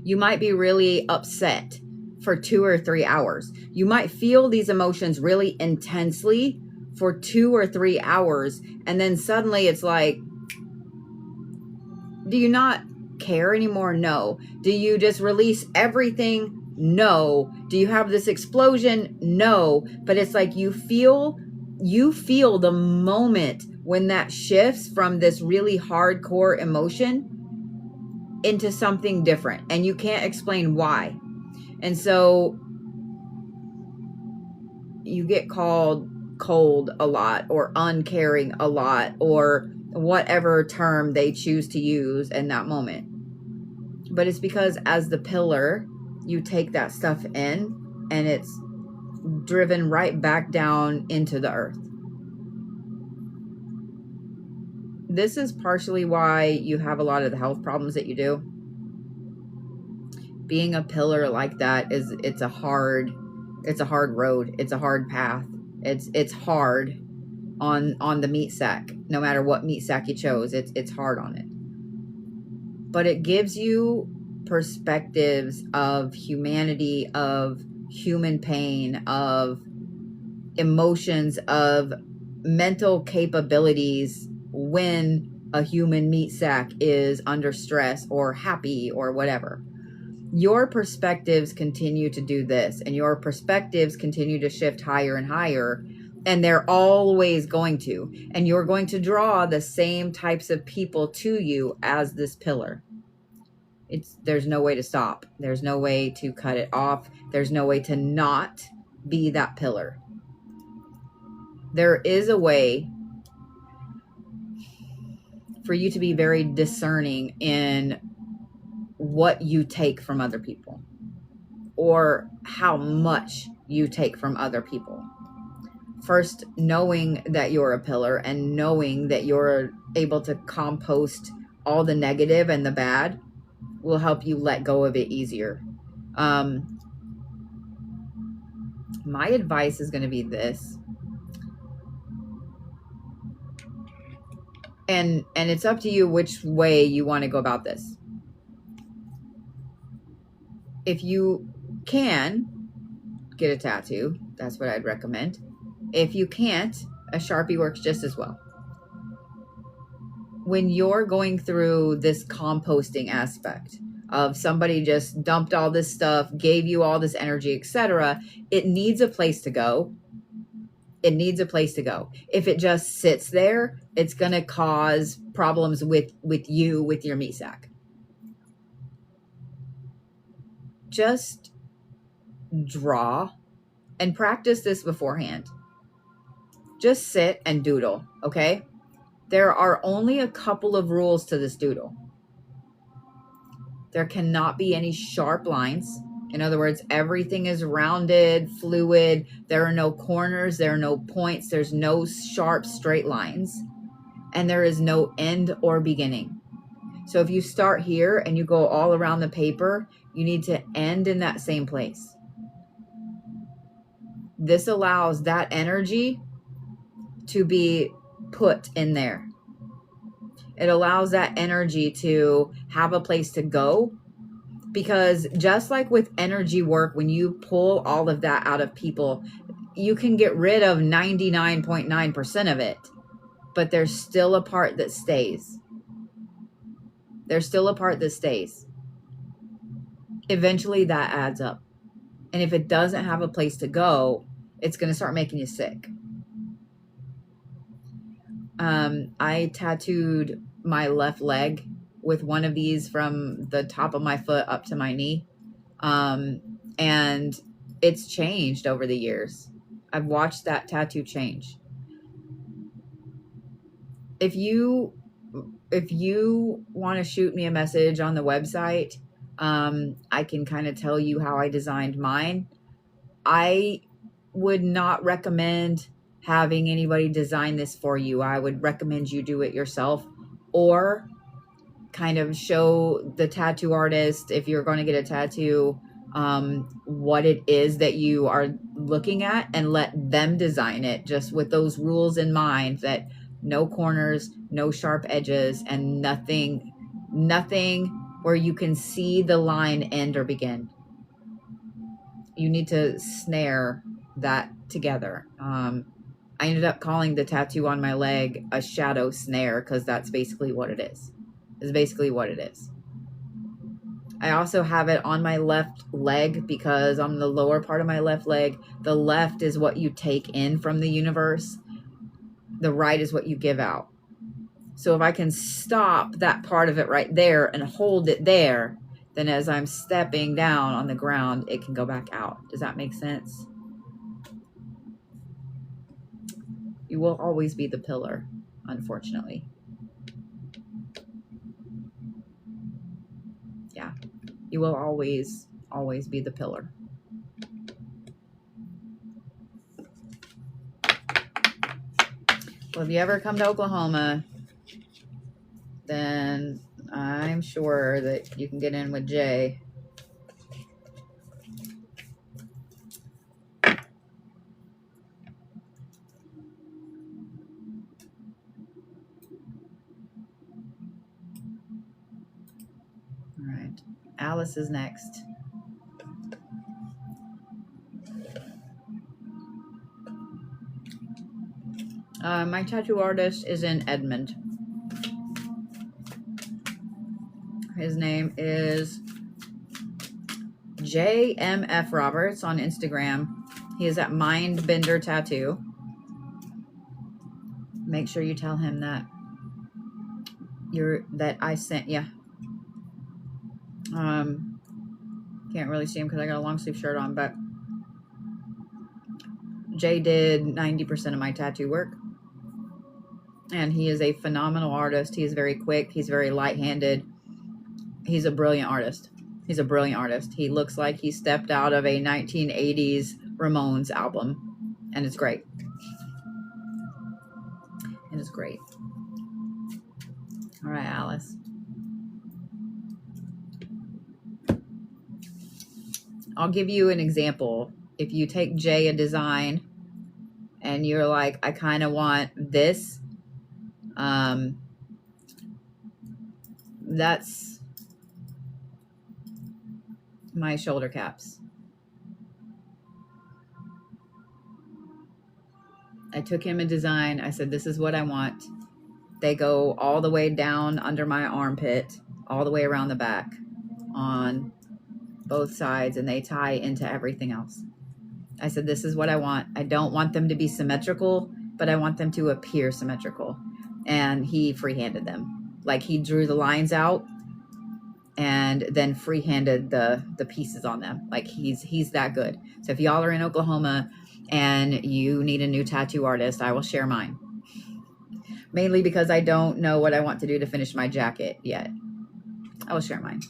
You might be really upset for 2 or 3 hours. You might feel these emotions really intensely for 2 or 3 hours, and then suddenly it's like, do you not care anymore? No. Do you just release everything? No. Do you have this explosion? No. But it's like you feel the moment when that shifts from this really hardcore emotion into something different, and you can't explain why. And so you get called cold a lot, or uncaring a lot, or whatever term they choose to use in that moment. But it's because as the pillar, you take that stuff in, and it's driven right back down into the earth. This is partially why you have a lot of the health problems that you do. Being a pillar like that it's a hard road. It's a hard path. It's hard on the meat sack. No matter what meat sack you chose, it's hard on it. But it gives you perspectives of humanity, of human pain, of emotions, of mental capabilities when a human meat sack is under stress or happy or whatever. Your perspectives continue to do this, and your perspectives continue to shift higher and higher, and they're always going to. And you're going to draw the same types of people to you as this pillar. There's no way to stop. There's no way to cut it off. There's no way to not be that pillar. There is a way for you to be very discerning in what you take from other people or how much you take from other people. First, knowing that you're a pillar and knowing that you're able to compost all the negative and the bad will help you let go of it easier. My advice is going to be this. And it's up to you which way you want to go about this. If you can get a tattoo, that's what I'd recommend. If you can't, a Sharpie works just as well. When you're going through this composting aspect of somebody just dumped all this stuff, gave you all this energy, etc., it needs a place to go. It needs a place to go. If it just sits there, it's going to cause problems with you, with your meat sack. Just draw and practice this beforehand. Just sit and doodle, okay? There are only a couple of rules to this doodle. There cannot be any sharp lines. In other words, everything is rounded, fluid. There are no corners. There are no points. There's no sharp straight lines. And there is no end or beginning. So if you start here and you go all around the paper, you need to end in that same place. This allows that energy to be put in there. It allows that energy to have a place to go, because just like with energy work, when you pull all of that out of people, you can get rid of 99.9% of it, but there's still a part that stays. There's still a part that stays. Eventually that adds up. And if it doesn't have a place to go, it's going to start making you sick. I tattooed my left leg with one of these from the top of my foot up to my knee. And it's changed over the years. I've watched that tattoo change. If you want to shoot me a message on the website, I can kind of tell you how I designed mine. I would not recommend having anybody design this for you. I would recommend you do it yourself, or kind of show the tattoo artist, if you're going to get a tattoo, what it is that you are looking at, and let them design it just with those rules in mind, that no corners, no sharp edges, and nothing where you can see the line end or begin. You need to snare that together. I ended up calling the tattoo on my leg a shadow snare, because that's basically what it is. It's basically what it is. I also have it on my left leg, because on the lower part of my left leg, the left is what you take in from the universe. The right is what you give out. So if I can stop that part of it right there and hold it there, then as I'm stepping down on the ground, it can go back out. Does that make sense? You will always be the pillar, unfortunately. Yeah, you will always be the pillar. Well, if you ever come to Oklahoma, then I'm sure that you can get in with Jay. All right, Alice is next. My tattoo artist is in Edmond. His name is JMF Roberts on Instagram. He is at Mindbender Tattoo. Make sure you tell him that I sent you. Can't really see him because I got a long sleeve shirt on, but Jay did 90% of my tattoo work. And he is a phenomenal artist. He is very quick. He's very light-handed. He's a brilliant artist. He's a brilliant artist. He looks like he stepped out of a 1980s Ramones album, and it's great. It is great. All right, Alice. I'll give you an example. If you take Jay a design and you're like, I kind of want this, that's my shoulder caps. I took him a design. I said, this is what I want. They go all the way down under my armpit, all the way around the back on both sides, and they tie into everything else. I said, this is what I want. I don't want them to be symmetrical, but I want them to appear symmetrical. And he freehanded them. Like, he drew the lines out and then freehanded the pieces on them. Like, he's that good. So if y'all are in Oklahoma and you need a new tattoo artist, I will share mine. Mainly because I don't know what I want to do to finish my jacket yet. I will share mine.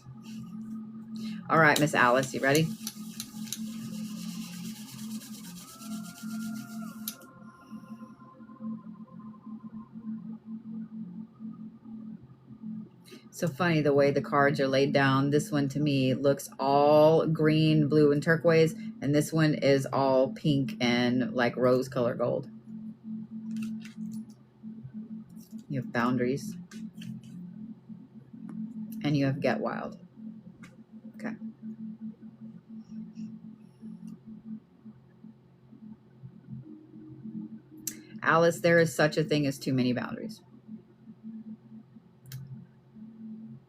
All right, Miss Alice, you ready? So funny the way the cards are laid down. This one to me looks all green, blue, and turquoise. And this one is all pink and like rose color gold. You have boundaries. And you have get wild. Okay. Alice, there is such a thing as too many boundaries.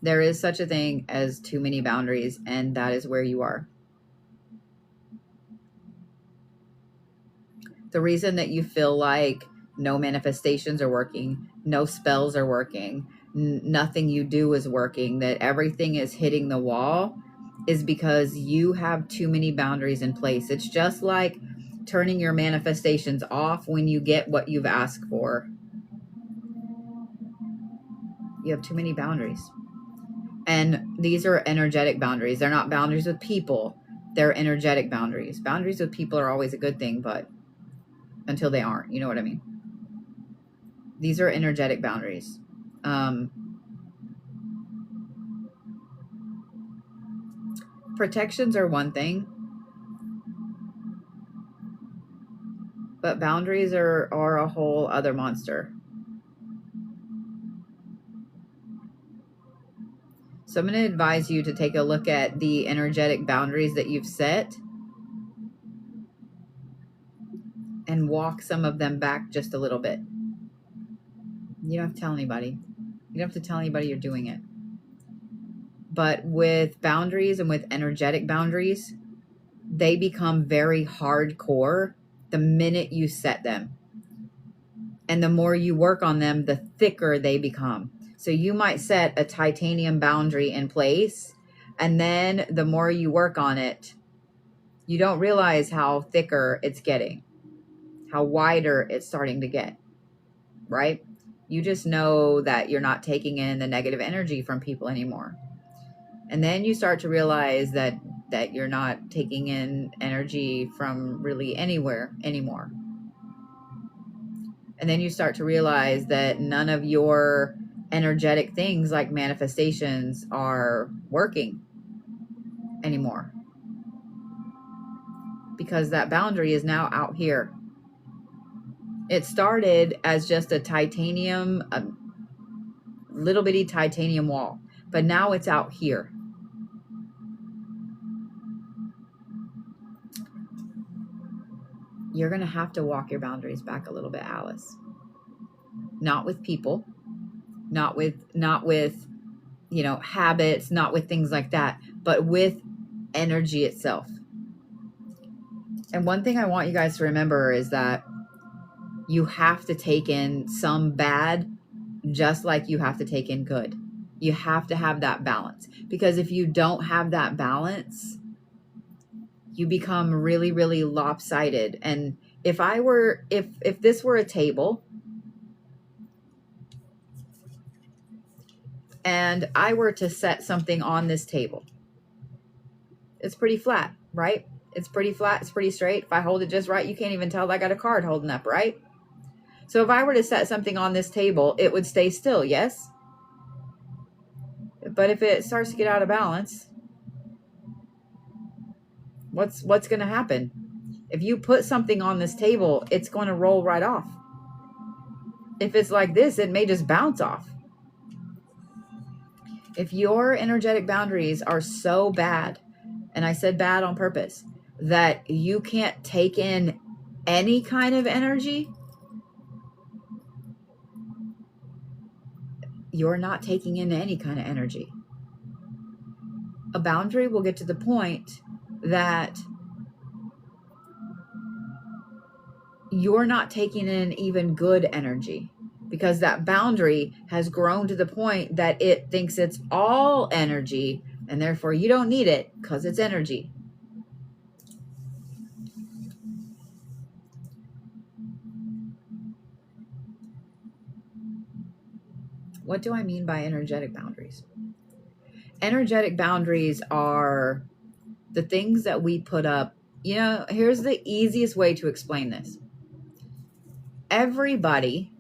There is such a thing as too many boundaries, and that is where you are. The reason that you feel like no manifestations are working, no spells are working, nothing you do is working, that everything is hitting the wall, is because you have too many boundaries in place. It's just like turning your manifestations off when you get what you've asked for. You have too many boundaries. And these are energetic boundaries. They're not boundaries with people. They're energetic boundaries. Boundaries with people are always a good thing, but until they aren't, you know what I mean? These are energetic boundaries. Protections are one thing, but boundaries are a whole other monster. So I'm going to advise you to take a look at the energetic boundaries that you've set and walk some of them back just a little bit. You don't have to tell anybody. You don't have to tell anybody you're doing it. But with boundaries and with energetic boundaries, they become very hardcore the minute you set them. And the more you work on them, the thicker they become. So you might set a titanium boundary in place, and then the more you work on it, you don't realize how thicker it's getting, how wider it's starting to get, right? You just know that you're not taking in the negative energy from people anymore. And then you start to realize that you're not taking in energy from really anywhere anymore. And then you start to realize that none of your energetic things like manifestations are working anymore, because that boundary is now out here. It started as just a little bitty titanium wall, but now it's out here. You're going to have to walk your boundaries back a little bit, Alice. Not with people, not with, habits, not with things like that, but with energy itself. And one thing I want you guys to remember is that you have to take in some bad just like you have to take in good. You have to have that balance, because if you don't have that balance, you become really, really lopsided. And if this were a table, and I were to set something on this table, it's pretty flat, right? It's pretty flat. It's pretty straight. If I hold it just right, you can't even tell I got a card holding up, right? So if I were to set something on this table, it would stay still, yes? But if it starts to get out of balance, what's going to happen? If you put something on this table, it's going to roll right off. If it's like this, it may just bounce off. If your energetic boundaries are so bad, and I said bad on purpose, that you can't take in any kind of energy, you're not taking in any kind of energy. A boundary will get to the point that you're not taking in even good energy, because that boundary has grown to the point that it thinks it's all energy, and therefore you don't need it because it's energy. What do I mean by energetic boundaries? Energetic boundaries are the things that we put up. You know, here's the easiest way to explain this. Everybody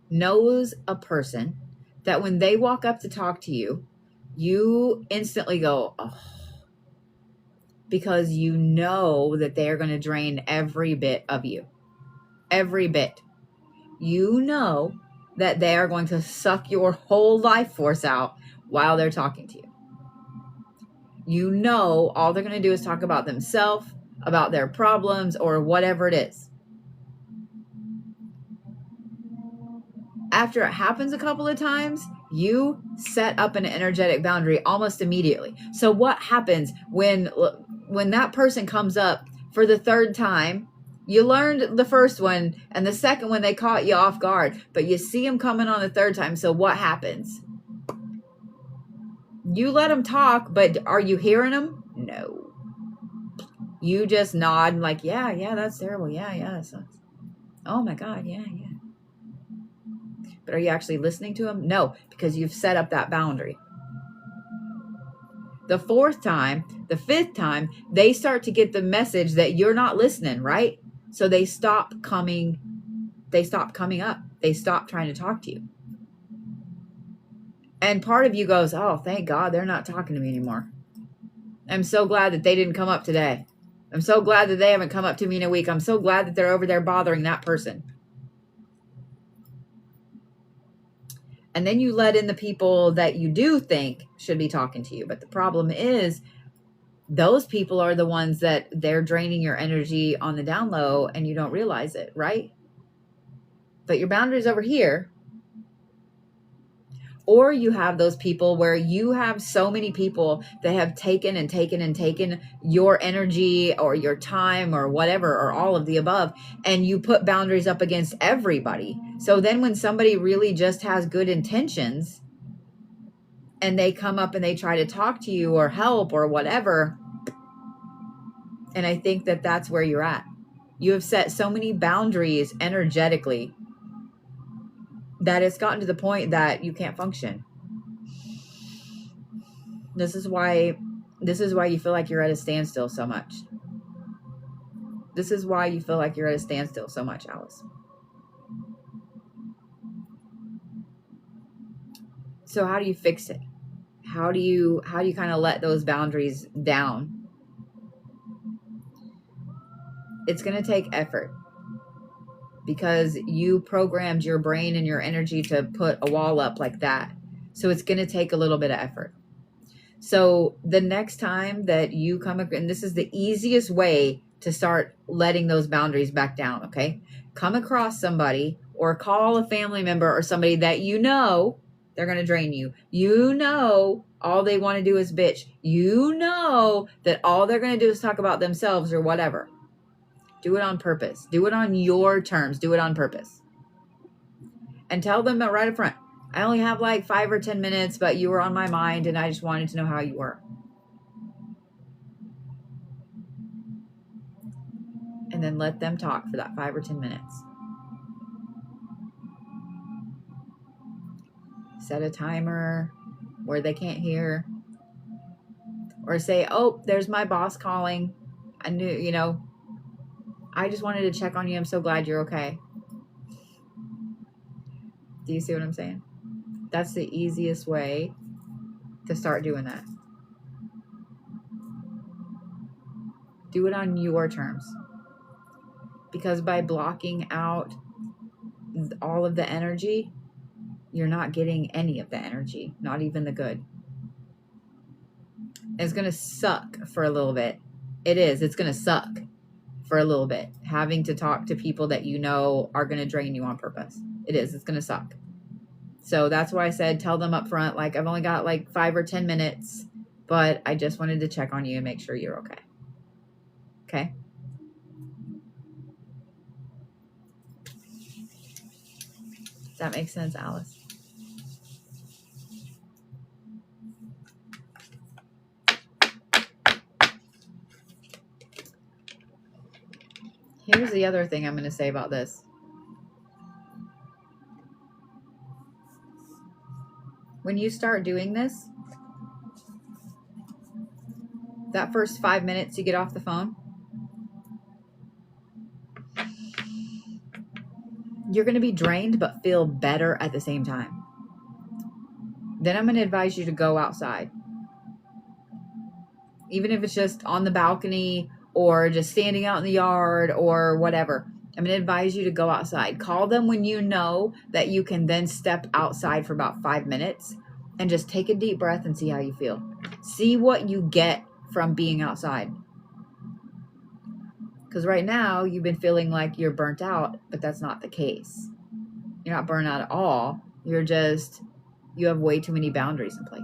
knows a person that when they walk up to talk to you, you instantly go, oh, because you know that they are going to drain every bit of you. Every bit. You know that they are going to suck your whole life force out while they're talking to you. You know all they're going to do is talk about themselves, about their problems, or whatever it is. After it happens a couple of times, you set up an energetic boundary almost immediately. So what happens when that person comes up for the third time? You learned the first one, and the second one they caught you off guard, but you see them coming on the third time. So what happens? You let them talk, but are you hearing them? No. You just nod like, yeah, that's terrible. Yeah, that sucks. Oh my God, yeah. But are you actually listening to them? No, because you've set up that boundary. The fourth time, the fifth time, they start to get the message that you're not listening, right? So they stop coming up. They stop trying to talk to you. And part of you goes, oh, thank God they're not talking to me anymore. I'm so glad that they didn't come up today. I'm so glad that they haven't come up to me in a week. I'm so glad that they're over there bothering that person. And then you let in the people that you do think should be talking to you. But the problem is those people are the ones that they're draining your energy on the down low and you don't realize it, right? But your boundary's over here. Or you have those people where you have so many people that have taken your energy or your time or whatever, or all of the above, and you put boundaries up against everybody. So then when somebody really just has good intentions and they come up and they try to talk to you or help or whatever, and I think that that's where you're at. You have set so many boundaries energetically that it's gotten to the point that you can't function. This is why you feel like you're at a standstill so much. This is why you feel like you're at a standstill so much, Alice. So how do you fix it? How do you kind of let those boundaries down? It's going to take effort, because you programmed your brain and your energy to put a wall up like that. So it's going to take a little bit of effort. So the next time that you come, and this is the easiest way to start letting those boundaries back down, okay? Come across somebody or call a family member or somebody that you know they're going to drain you. You know all they want to do is bitch. You know that all they're going to do is talk about themselves or whatever. Do it on purpose. Do it on your terms. Do it on purpose. And tell them right up front, I only have like 5 or 10 minutes, but you were on my mind and I just wanted to know how you were. And then let them talk for that 5 or 10 minutes. Set a timer where they can't hear. Or say, oh, there's my boss calling. I knew, you know, I just wanted to check on you. I'm so glad you're okay. Do you see what I'm saying? That's the easiest way to start doing that. Do it on your terms. Because by blocking out all of the energy, you're not getting any of the energy, not even the good. It's going to suck for a little bit. It is. It's going to suck for a little bit. Having to talk to people that you know are going to drain you on purpose. It is. It's going to suck. So that's why I said, tell them up front, like, I've only got like 5 or 10 minutes, but I just wanted to check on you and make sure you're okay. Okay? Does that make sense, Alice? Here's the other thing I'm going to say about this. When you start doing this, that first 5 minutes you get off the phone, you're going to be drained but feel better at the same time. Then I'm going to advise you to go outside. Even if it's just on the balcony or just standing out in the yard or whatever. I'm going to advise you to go outside. Call them when you know that you can then step outside for about 5 minutes and just take a deep breath and see how you feel. See what you get from being outside. Because right now you've been feeling like you're burnt out, but that's not the case. You're not burnt out at all. You have way too many boundaries in place.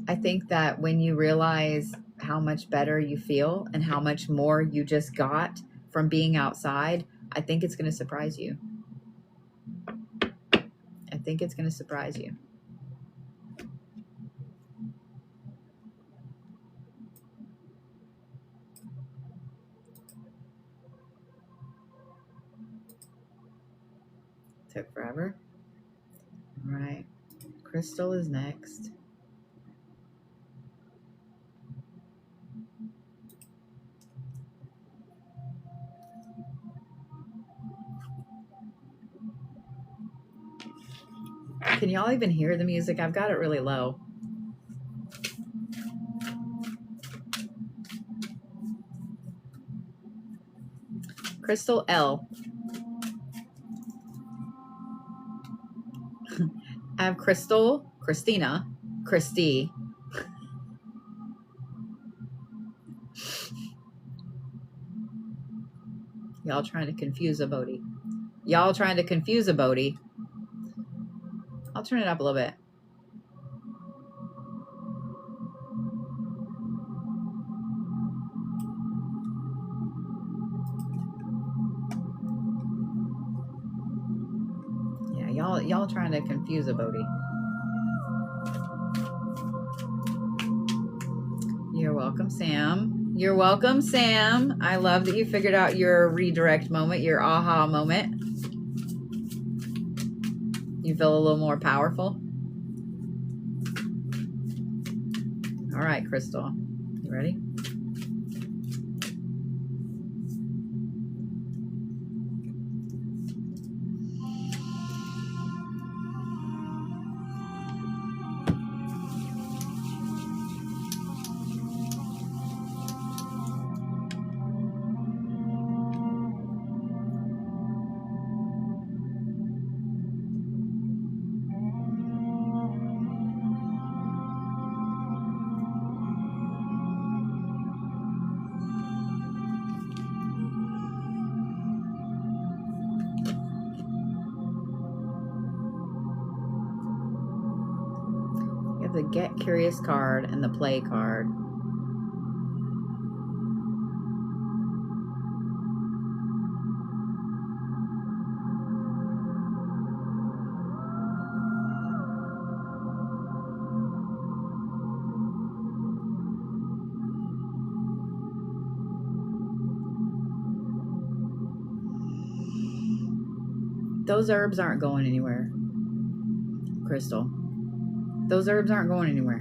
I think that when you realize how much better you feel and how much more you just got from being outside, I think it's going to surprise you. I think it's going to surprise you. Took forever. All right. Crystal is next. Can y'all even hear the music? I've got it really low. Crystal L. I have Crystal, Christina, Christy. Y'all trying to confuse a Bodhi. Y'all trying to confuse a Bodhi. I'll turn it up a little bit. Yeah, y'all trying to confuse a Bodhi. You're welcome, Sam. You're welcome, Sam. I love that you figured out your redirect moment, your aha moment. You feel a little more powerful. All right, Crystal. You ready? The Get Curious card and the Play card. Those herbs aren't going anywhere, Crystal. Those herbs aren't going anywhere.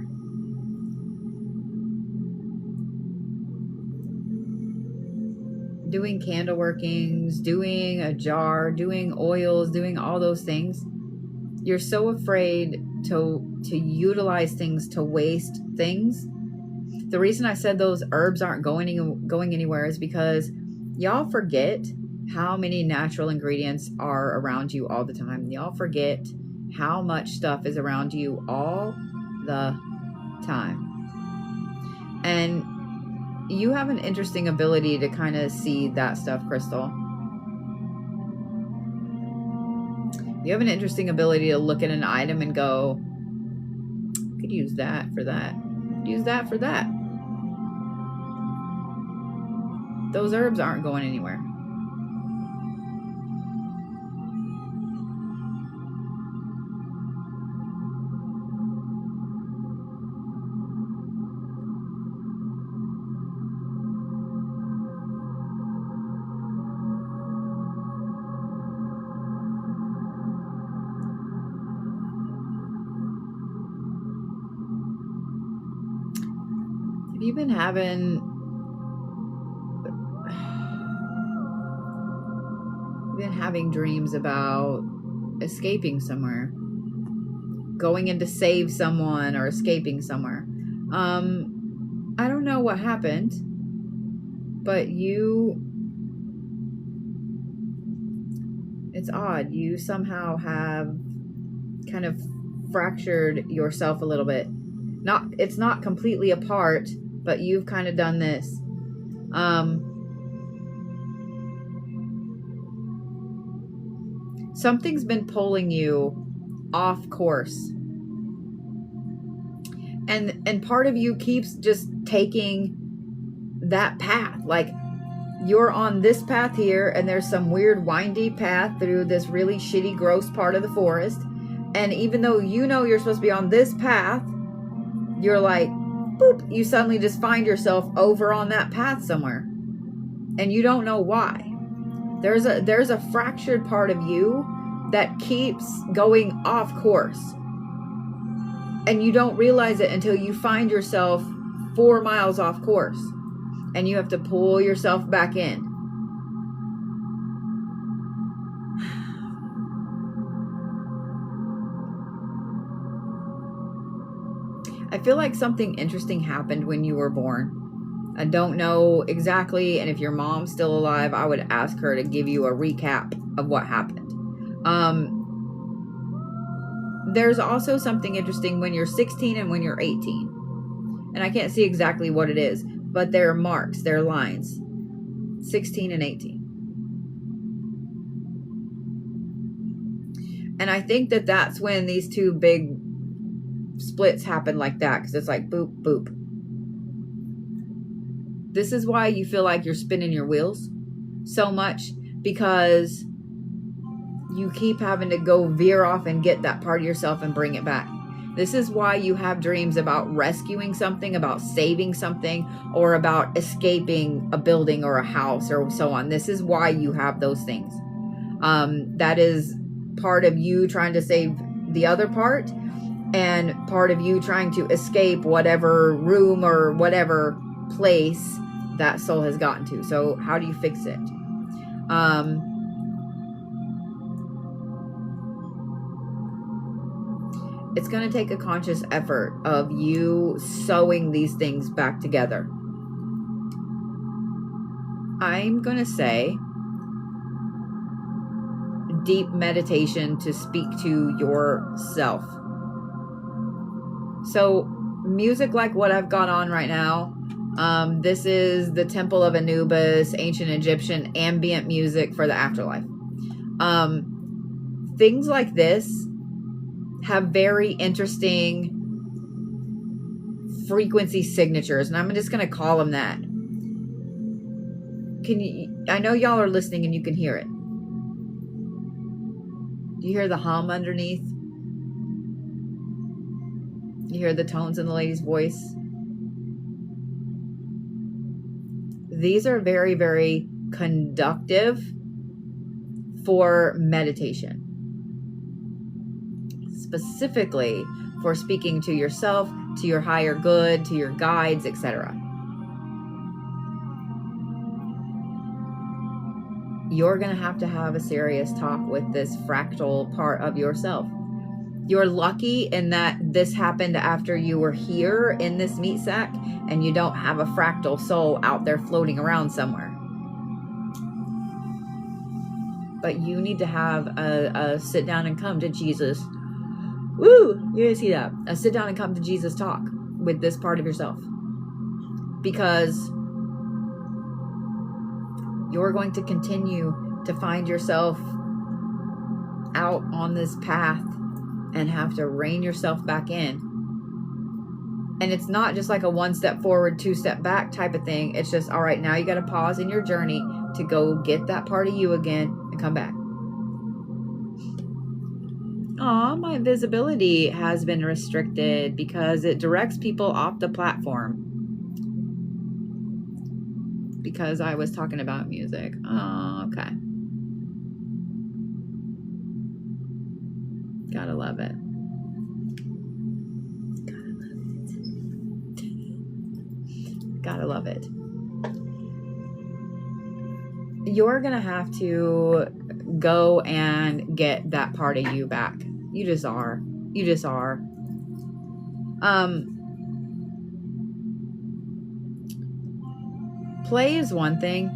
Doing candle workings, doing a jar, doing oils, doing all those things. You're so afraid to utilize things, to waste things. The reason I said those herbs aren't going anywhere is because y'all forget how many natural ingredients are around you all the time. Y'all forget how much stuff is around you all the time. And you have an interesting ability to kind of see that stuff, Crystal. You have an interesting ability to look at an item and go, I could use that for that. Use that for that. Those herbs aren't going anywhere. You've been having dreams about escaping somewhere, going in to save someone or escaping somewhere. I don't know what happened, but it's odd. You somehow have kind of fractured yourself a little bit. It's not completely apart, but you've kind of done this. Something's been pulling you off course. And part of you keeps just taking that path. Like, you're on this path here, and there's some weird windy path through this really shitty, gross part of the forest. And even though you know you're supposed to be on this path, you're like, boop, you suddenly just find yourself over on that path somewhere. And you don't know why. There's a fractured part of you that keeps going off course. And you don't realize it until you find yourself 4 miles off course. And you have to pull yourself back in. I feel like something interesting happened when you were born. I don't know exactly, and if your mom's still alive, I would ask her to give you a recap of what happened. There's also something interesting when you're 16 and when you're 18. And I can't see exactly what it is, but there are marks, there are lines. 16 and 18. And I think that that's when these two big splits happen like that, because it's like boop, boop. This is why you feel like you're spinning your wheels so much, because you keep having to go veer off and get that part of yourself and bring it back. This is why you have dreams about rescuing something, about saving something, or about escaping a building or a house or so on. This is why you have those things. That is part of you trying to save the other part, and part of you trying to escape whatever room or whatever place that soul has gotten to. So how do you fix it? It's going to take a conscious effort of you sewing these things back together. I'm going to say deep meditation to speak to yourself. So music like what I've got on right now, this is the Temple of Anubis, ancient Egyptian ambient music for the afterlife. Things like this have very interesting frequency signatures, and I'm just going to call them that. I know y'all are listening and you can hear it. Do you hear the hum underneath? You hear the tones in the lady's voice? These are very, very conductive for meditation, specifically for speaking to yourself, to your higher good, to your guides, etc. You're going to have a serious talk with this fractal part of yourself. You're lucky in that this happened after you were here in this meat sack, and you don't have a fractal soul out there floating around somewhere. But you need to have a sit down and come to Jesus. Woo! You're going to see that. A sit down and come to Jesus talk with this part of yourself. Because you're going to continue to find yourself out on this path and have to rein yourself back in. And it's not just like a 1 step forward, 2 step back type of thing. It's just, all right, now you got to pause in your journey to go get that part of you again and come back. Aw, my visibility has been restricted because it directs people off the platform. Because I was talking about music. Oh, okay. Gotta love it. Gotta love it. You're gonna have to go and get that part of you back. You just are. You just are. Play is one thing.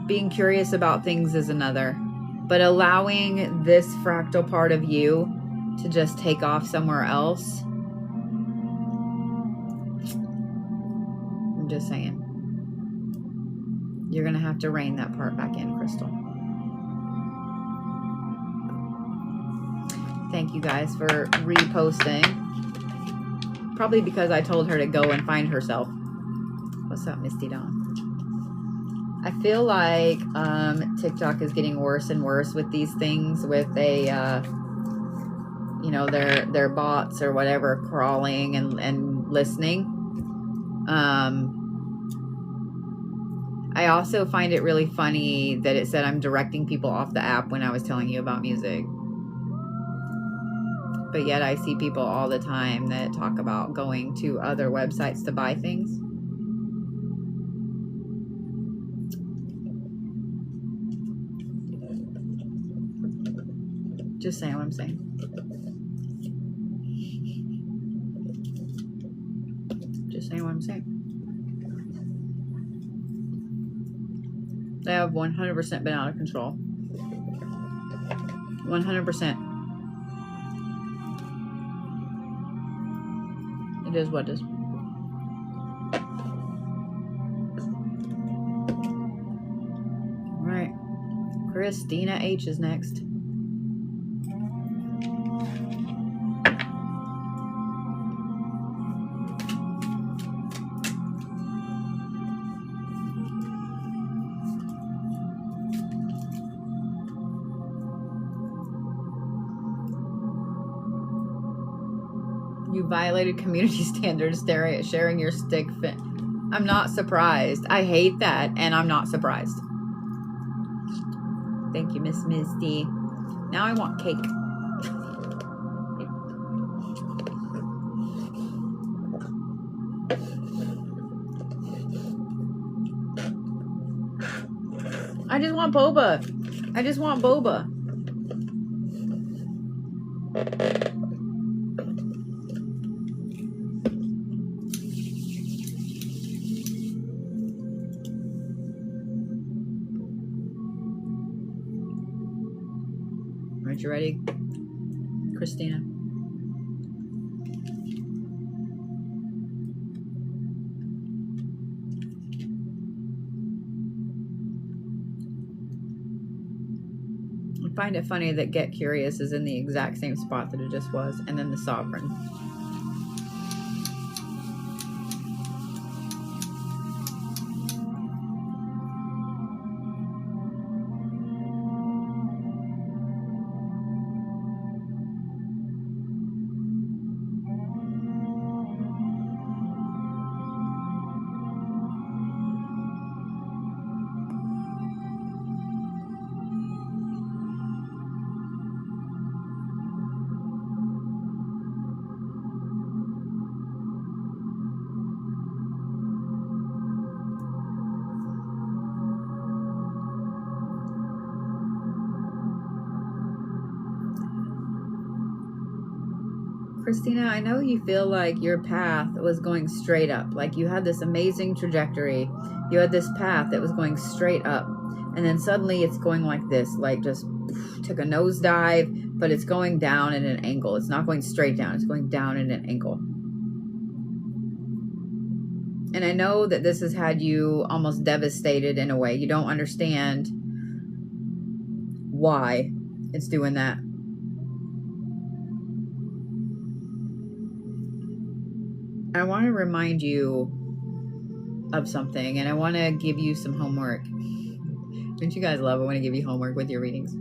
Being curious about things is another. But allowing this fractal part of you to just take off somewhere else, I'm just saying, you're going to have to rein that part back in, Crystal. Thank you guys for reposting. Probably because I told her to go and find herself. What's up, Misty Dawn? I feel like TikTok is getting worse and worse with these things, with their bots or whatever crawling and listening. I also find it really funny that it said I'm directing people off the app when I was telling you about music. But yet I see people all the time that talk about going to other websites to buy things. Just saying what I'm saying. Just saying what I'm saying. They have 100% been out of control. 100%. It is what it is. All right. Christina H is next. You violated community standards sharing your stick fit. I'm not surprised. I hate that, and I'm not surprised. Thank you, Miss Misty. Now I want cake. I just want boba. I just want boba. Aren't you ready, Christina? I find it funny that Get Curious is in the exact same spot that it just was, and then the Sovereign. Christina, I know you feel like your path was going straight up. Like you had this amazing trajectory. You had this path that was going straight up. And then suddenly it's going like this, like just took a nosedive, but it's going down at an angle. It's not going straight down. It's going down at an angle. And I know that this has had you almost devastated in a way. You don't understand why it's doing that. I want to remind you of something, and I want to give you some homework. Don't you guys love it when I give you homework with your readings?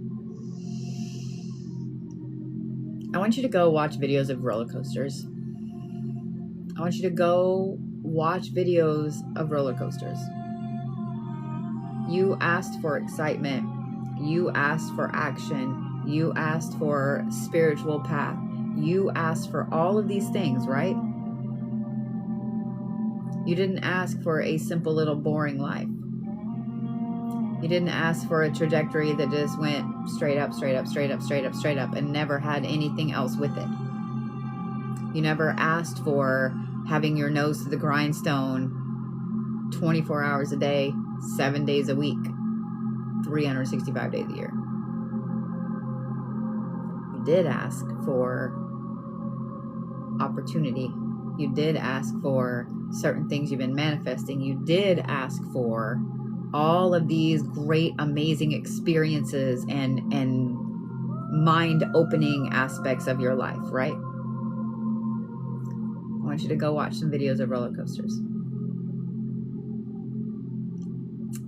I want you to go watch videos of roller coasters. I want you to go watch videos of roller coasters. You asked for excitement. You asked for action. You asked for spiritual path. You asked for all of these things, right? You didn't ask for a simple little boring life. You didn't ask for a trajectory that just went straight up, straight up, straight up, straight up, straight up, and never had anything else with it. You never asked for having your nose to the grindstone 24 hours a day, 7 days a week, 365 days a year. You did ask for opportunity. You did ask for certain things you've been manifesting. You did ask for all of these great, amazing experiences and mind-opening aspects of your life, right? I want you to go watch some videos of roller coasters.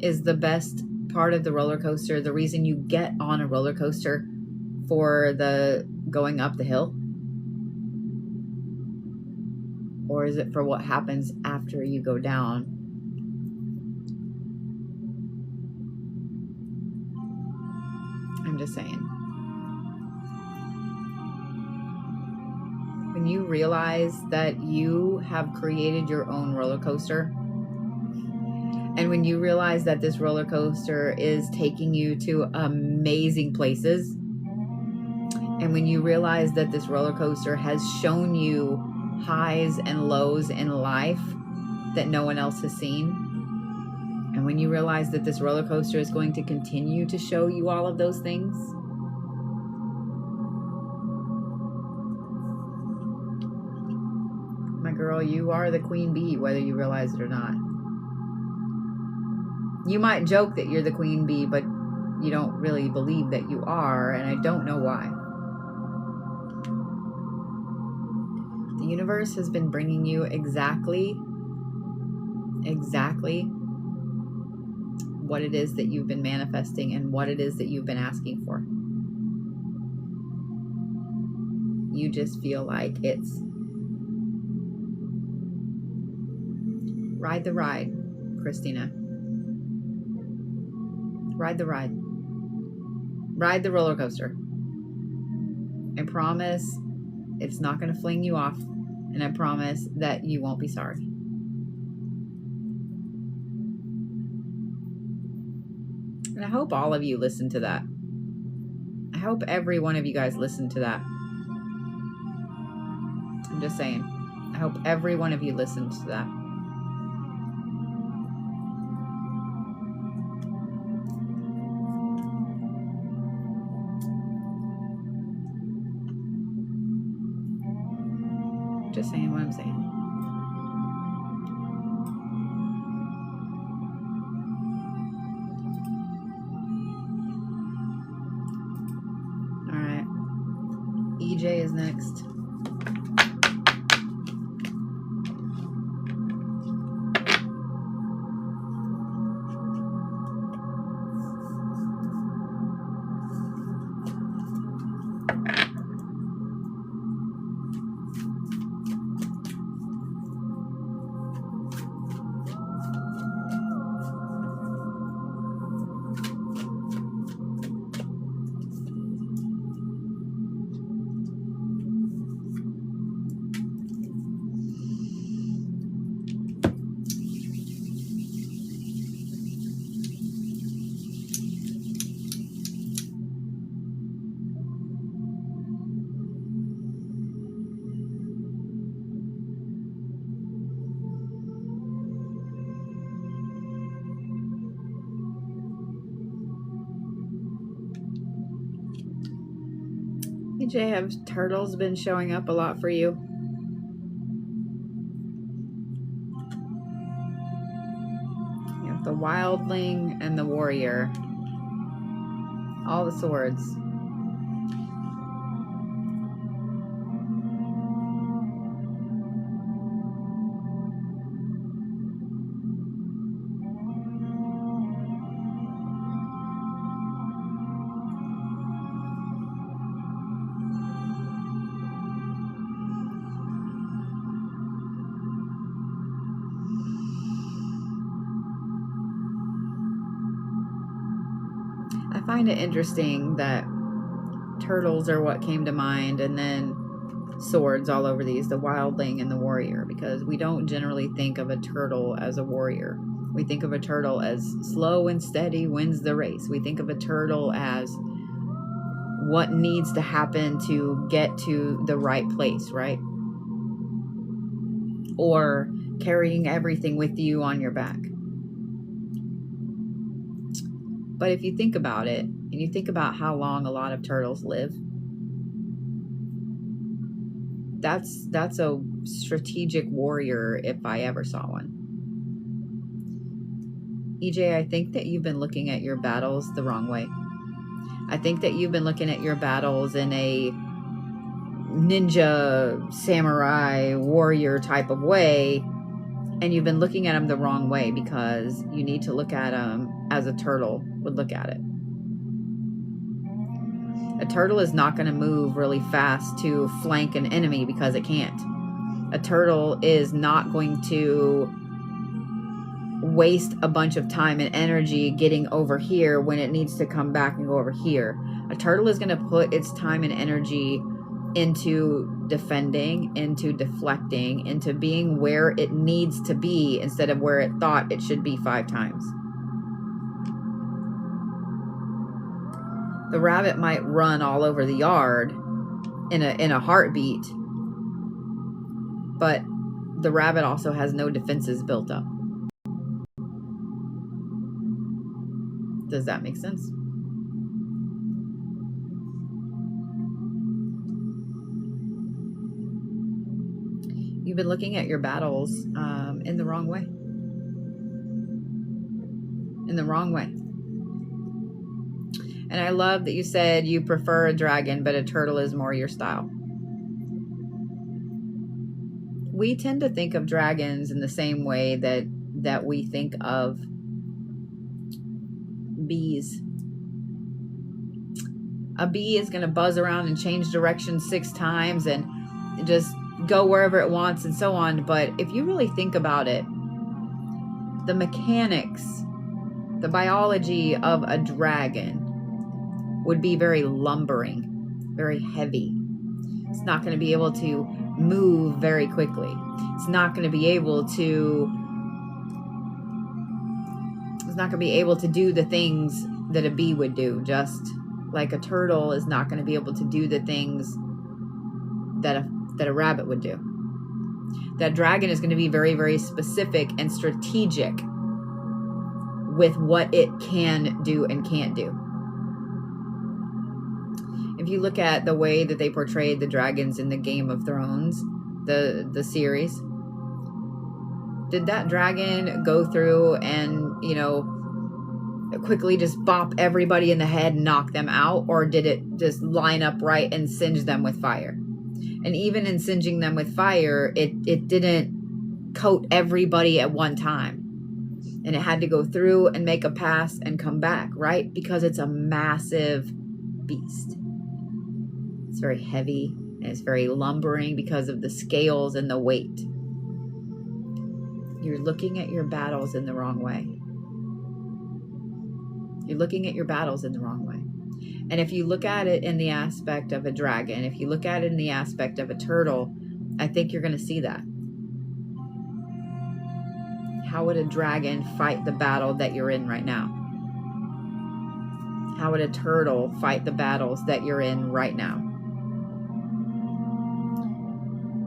Is the best part of the roller coaster the reason you get on a roller coaster for the going up the hill? Or is it for what happens after you go down? I'm just saying. When you realize that you have created your own roller coaster, and when you realize that this roller coaster is taking you to amazing places, and when you realize that this roller coaster has shown you highs and lows in life that no one else has seen, and when you realize that this roller coaster is going to continue to show you all of those things, my girl, you are the queen bee, whether you realize it or not. You might joke that you're the queen bee, but you don't really believe that you are, and I don't know why. The universe has been bringing you exactly what it is that you've been manifesting and what it is that you've been asking for. You just feel like it's ride the ride, Christina. Ride the ride. Ride the roller coaster. I promise it's not going to fling you off, and I promise that you won't be sorry. And I hope all of you listen to that. I hope every one of you guys listen to that. I'm just saying. I hope every one of you listens to that. Just saying what I'm saying. All right. EJ is next. EJ, have turtles been showing up a lot for you? You have the wildling and the warrior. All the swords. I find it interesting that turtles are what came to mind, and then swords all over these, the wildling and the warrior, because we don't generally think of a turtle as a warrior. We think of a turtle as slow and steady wins the race. We think of a turtle as what needs to happen to get to the right place, right? Or carrying everything with you on your back. But if you think about it, and you think about how long a lot of turtles live, that's a strategic warrior if I ever saw one. EJ, I think that you've been looking at your battles the wrong way. I think that you've been looking at your battles in a ninja, samurai, warrior type of way, and you've been looking at them the wrong way, because you need to look at them as a turtle would look at it. A turtle is not going to move really fast to flank an enemy because it can't. A turtle is not going to waste a bunch of time and energy getting over here when it needs to come back and go over here. A turtle is going to put its time and energy into defending, into deflecting, into being where it needs to be instead of where it thought it should be 5 times. The rabbit might run all over the yard in a heartbeat, but the rabbit also has no defenses built up. Does that make sense? You've been looking at your battles in the wrong way. In the wrong way. And I love that you said you prefer a dragon, but a turtle is more your style. We tend to think of dragons in the same way that we think of bees. A bee is going to buzz around and change direction 6 times and just go wherever it wants and so on. But if you really think about it, the mechanics, the biology of a dragon would be very lumbering, very heavy. It's not going to be able to move very quickly. It's not going to be able to do the things that a bee would do, just like a turtle is not going to be able to do the things that a rabbit would do. That dragon is going to be very, very specific and strategic with what it can do and can't do. If you look at the way that they portrayed the dragons in the Game of Thrones, the series, did that dragon go through and, quickly just bop everybody in the head and knock them out? Or did it just line up right and singe them with fire? And even in singeing them with fire, it didn't coat everybody at one time. And it had to go through and make a pass and come back, right? Because it's a massive beast. It's very heavy and it's very lumbering because of the scales and the weight. You're looking at your battles in the wrong way. You're looking at your battles in the wrong way. And if you look at it in the aspect of a dragon, if you look at it in the aspect of a turtle, I think you're going to see that. How would a dragon fight the battle that you're in right now? How would a turtle fight the battles that you're in right now?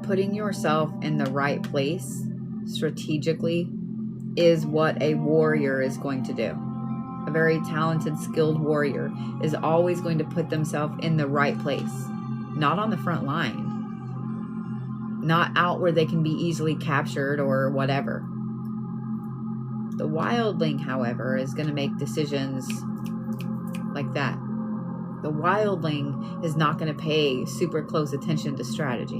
Putting yourself in the right place strategically is what a warrior is going to do. A very talented, skilled warrior is always going to put themselves in the right place, not on the front line, not out where they can be easily captured or whatever. The wildling, however, is going to make decisions like that. The wildling is not going to pay super close attention to strategy.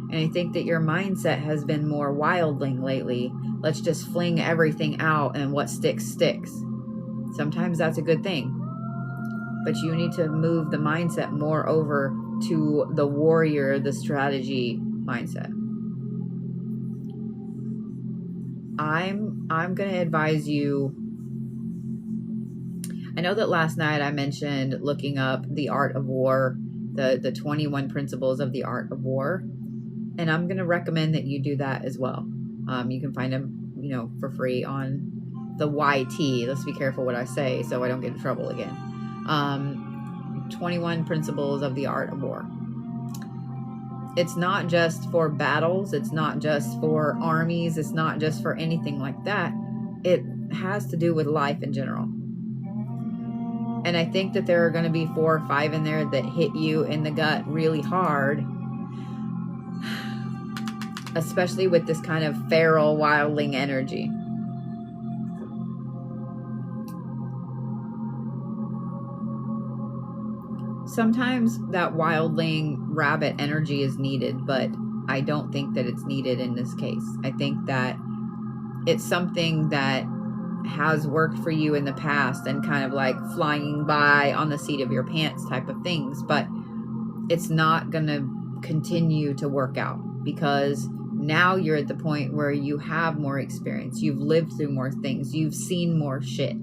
And I think that your mindset has been more wildling lately. Let's just fling everything out and what sticks, sticks. Sometimes that's a good thing. But you need to move the mindset more over to the warrior, the strategy mindset. I'm going to advise you. I know that last night I mentioned looking up the art of war, the 21 principles of the art of war. And I'm going to recommend that you do that as well. You can find them, for free on the YT. Let's be careful what I say so I don't get in trouble again. 21 principles of the art of war. It's not just for battles. It's not just for armies. It's not just for anything like that. It has to do with life in general. And I think that there are going to be 4 or 5 in there that hit you in the gut really hard, especially with this kind of feral wildling energy. Sometimes that wildling rabbit energy is needed, but I don't think that it's needed in this case. I think that it's something that has worked for you in the past and kind of like flying by on the seat of your pants type of things, but it's not going to continue to work out because now you're at the point where you have more experience. You've lived through more things. You've seen more shit.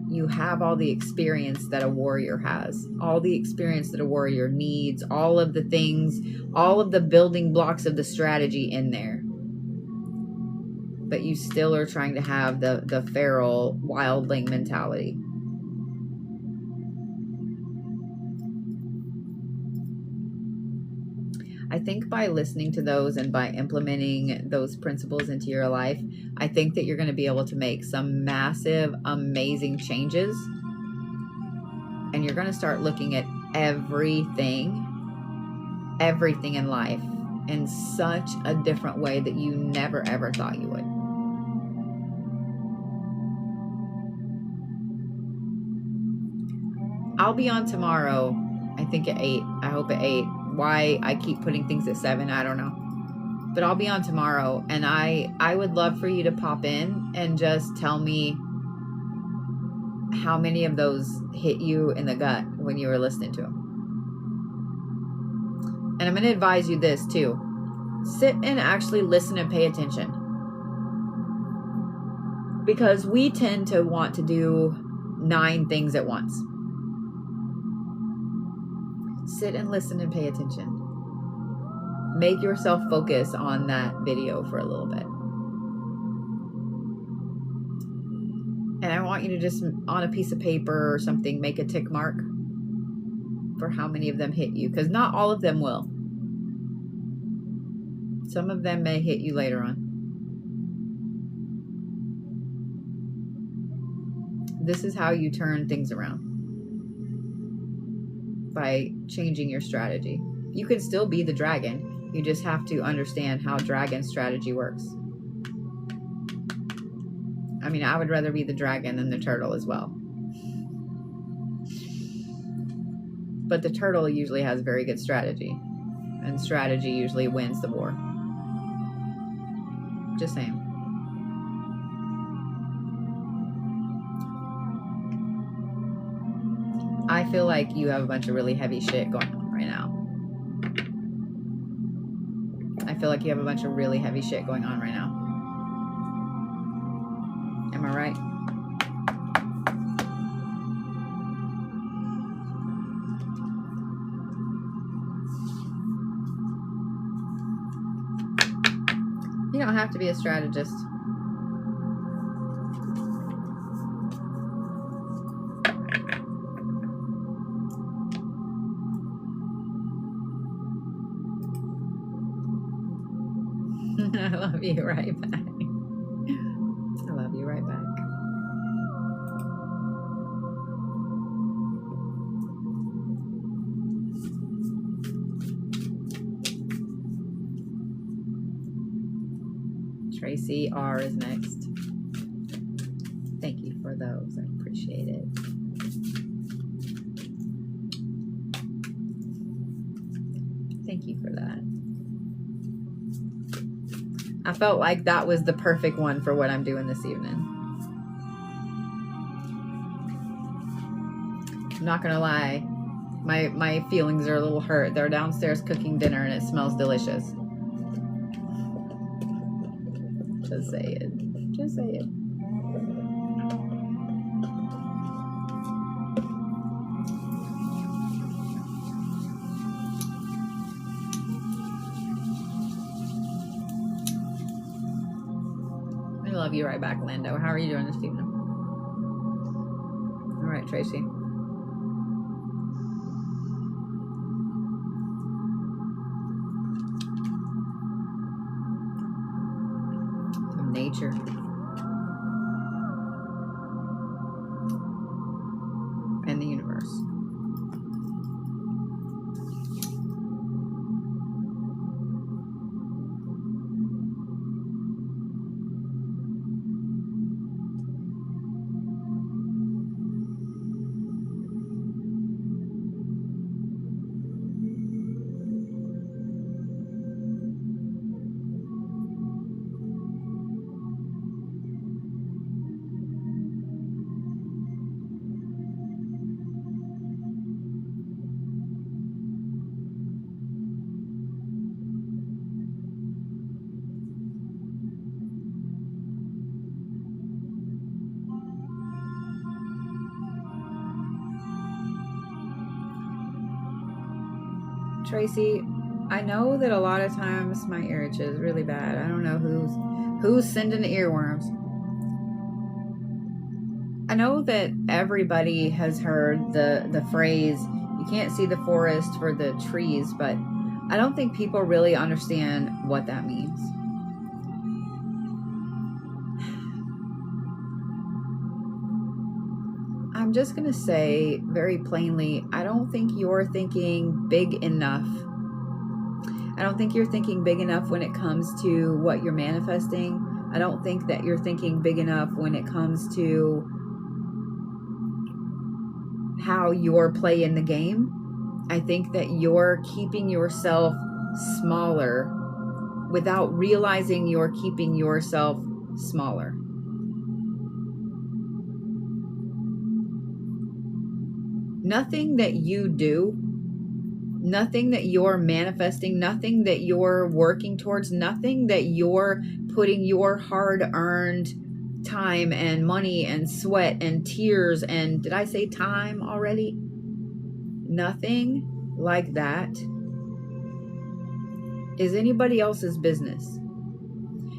You have all the experience that a warrior has, all the experience that a warrior needs, all of the things, all of the building blocks of the strategy in there. But you still are trying to have the feral wildling mentality. I think by listening to those and by implementing those principles into your life, I think that you're going to be able to make some massive, amazing changes. And you're going to start looking at everything in life in such a different way that you never, ever thought you would. I'll be on tomorrow, I think at 8. I hope at 8. Why I keep putting things at 7, I don't know. But I'll be on tomorrow, and I would love for you to pop in and just tell me how many of those hit you in the gut when you were listening to them. And I'm going to advise you this too. Sit and actually listen and pay attention. Because we tend to want to do 9 things at once. Sit and listen and pay attention. Make yourself focus on that video for a little bit. And I want you to just, on a piece of paper or something, make a tick mark for how many of them hit you. Because not all of them will. Some of them may hit you later on. This is how you turn things around. By changing your strategy. You can still be the dragon. You just have to understand how dragon strategy works. I mean, I would rather be the dragon than the turtle as well. But the turtle usually has very good strategy. And strategy usually wins the war. Just saying. I feel like you have a bunch of really heavy shit going on right now. I feel like you have a bunch of really heavy shit going on right now. Am I right? You don't have to be a strategist. I love you right back. I love you right back. Tracy R is next. Thank you for those. I appreciate it. Thank you for that. I felt like that was the perfect one for what I'm doing this evening. I'm not gonna lie. My feelings are a little hurt. They're downstairs cooking dinner and it smells delicious. Just say it. Just say it. I love you right back, Lando. How are you doing this evening? All right, Tracy. From nature. And the universe. Tracy, I know that a lot of times my ear itches really bad. I don't know who's sending the earworms. I know that everybody has heard the phrase, you can't see the forest for the trees, but I don't think people really understand what that means. I'm just going to say very plainly, I don't think you're thinking big enough. I don't think you're thinking big enough when it comes to what you're manifesting. I don't think that you're thinking big enough when it comes to how you're playing the game. I think that you're keeping yourself smaller without realizing you're keeping yourself smaller. Nothing that you do, nothing that you're manifesting, nothing that you're working towards, nothing that you're putting your hard-earned time and money and sweat and tears and, did I say time already? Nothing like that is anybody else's business.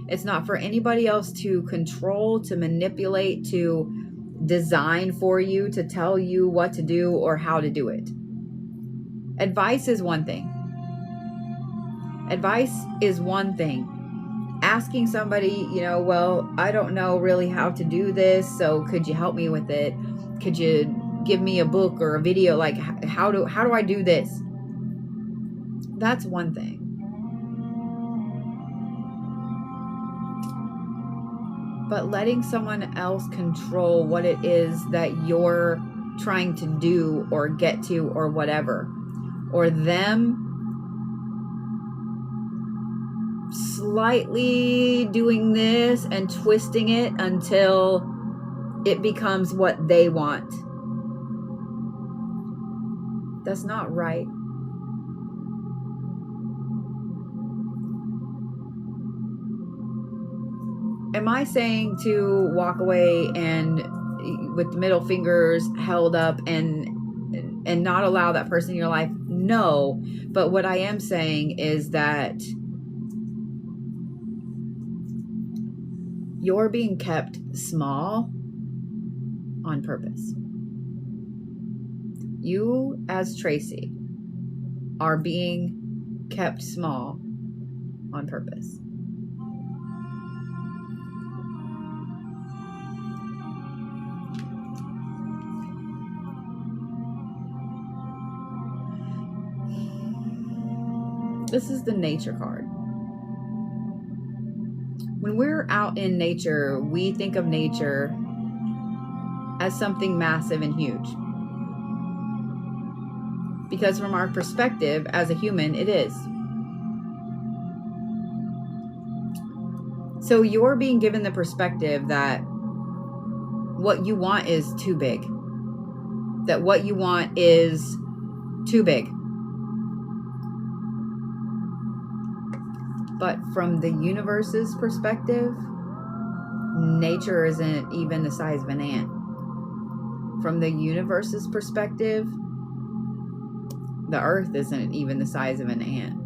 It's not for anybody else to control, to manipulate, to design for you, to tell you what to do or how to do it. Advice is one thing. Advice is one thing. Asking somebody, well, I don't know really how to do this, so could you help me with it? Could you give me a book or a video? Like, how do I do this? That's one thing. But letting someone else control what it is that you're trying to do or get to or whatever, or them slightly doing this and twisting it until it becomes what they want. That's not right. Am I saying to walk away and with the middle fingers held up and not allow that person in your life? No. But what I am saying is that you're being kept small on purpose. You, as Tracy, are being kept small on purpose. This is the nature card. When we're out in nature, we think of nature as something massive and huge. Because from our perspective as a human, it is. So you're being given the perspective that what you want is too big. That what you want is too big. But from the universe's perspective, nature isn't even the size of an ant. From the universe's perspective, the earth isn't even the size of an ant.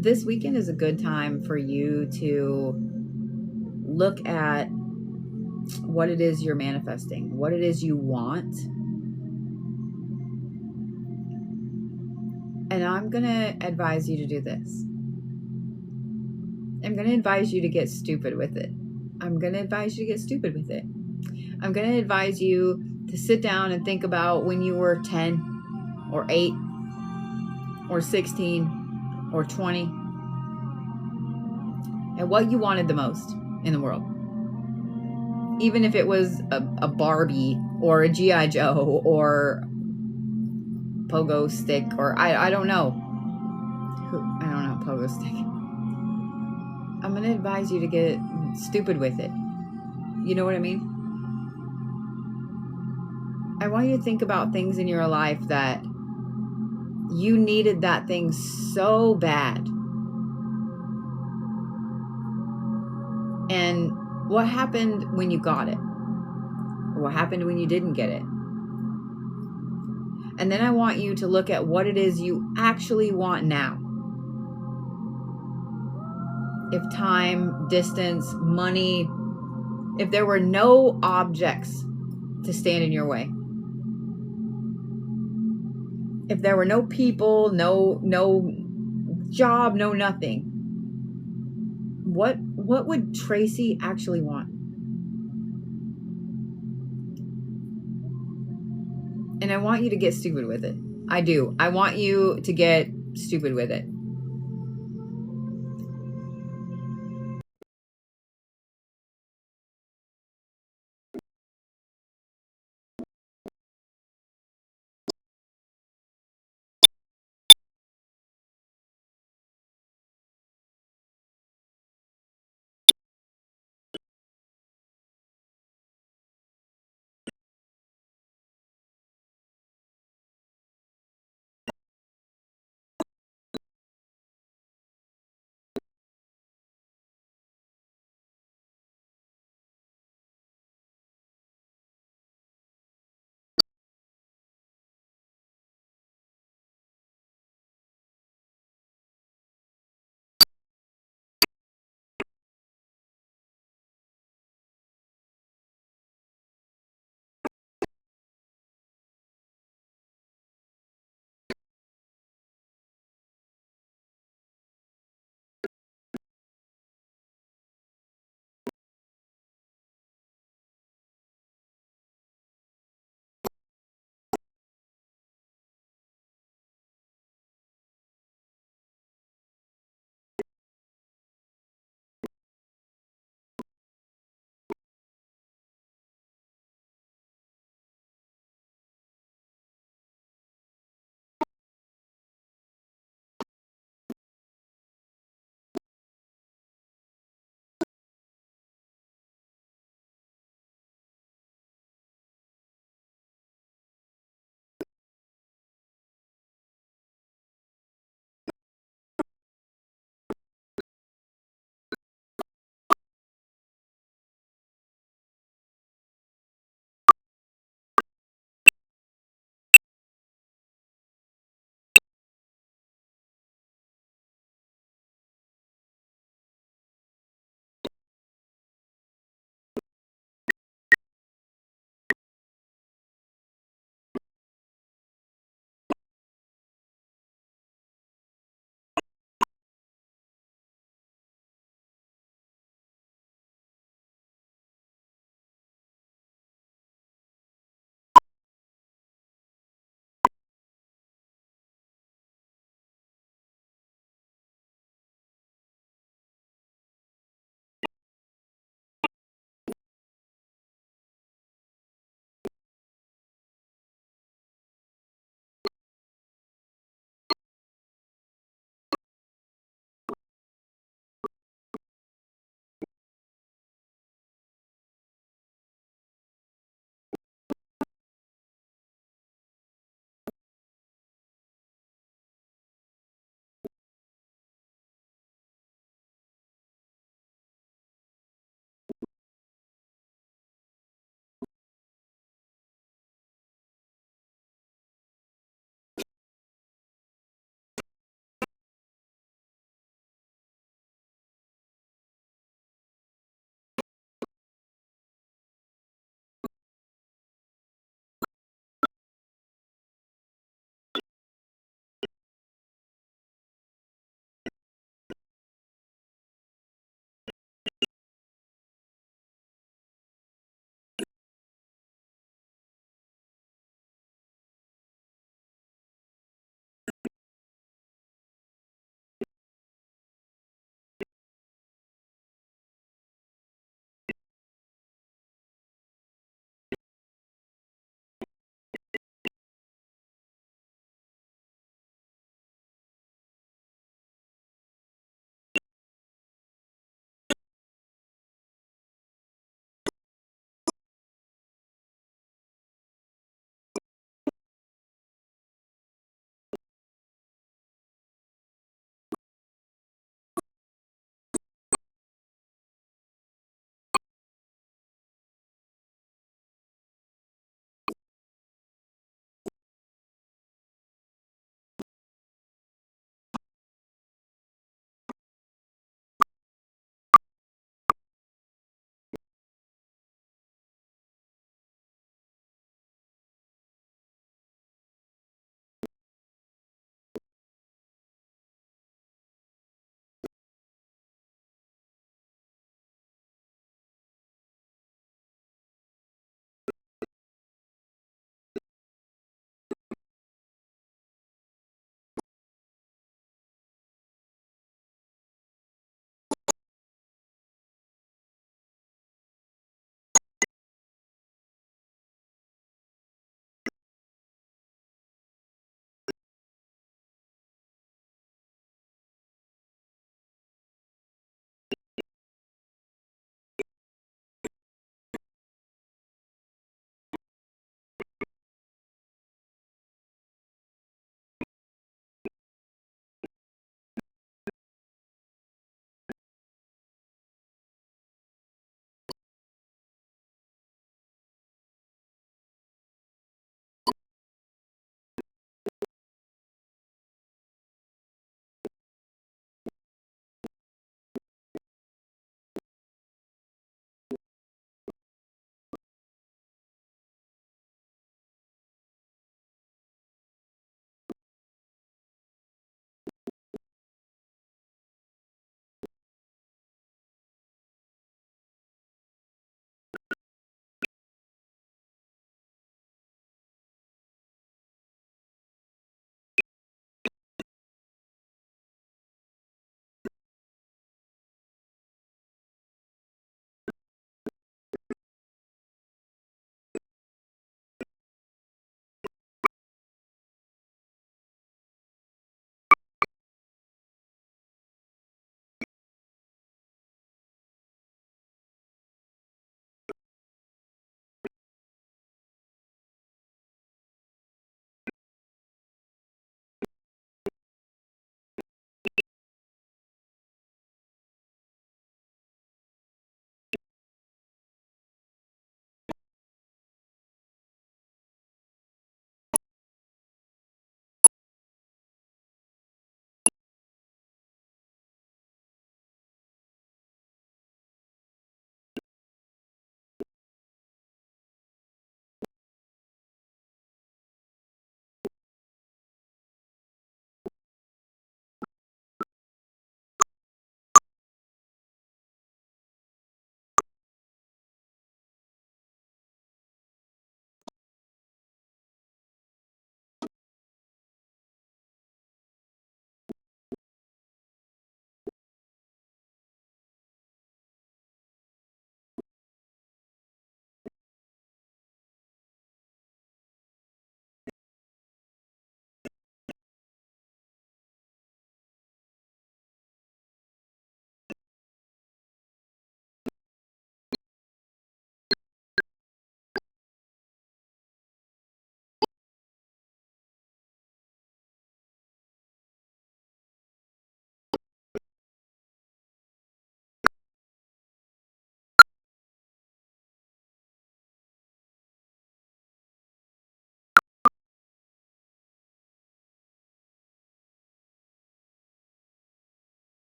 This weekend is a good time for you to look at what it is you're manifesting, what it is you want. And I'm going to advise you to do this. I'm going to advise you to get stupid with it. I'm going to advise you to get stupid with it. I'm going to advise you to sit down and think about when you were 10 or 8 or 16 or 20 and what you wanted the most in the world. Even if it was a Barbie or a G.I. Joe or pogo stick or I don't know. I don't know, pogo stick. I'm going to advise you to get stupid with it. You know what I mean? I want you to think about things in your life that you needed that thing so bad. And what happened when you got it? Or what happened when you didn't get it? And then I want you to look at what it is you actually want now. If time, distance, money, if there were no objects to stand in your way, if there were no people, no job, no nothing, what would Tracy actually want? And I want you to get stupid with it. I do. I want you to get stupid with it.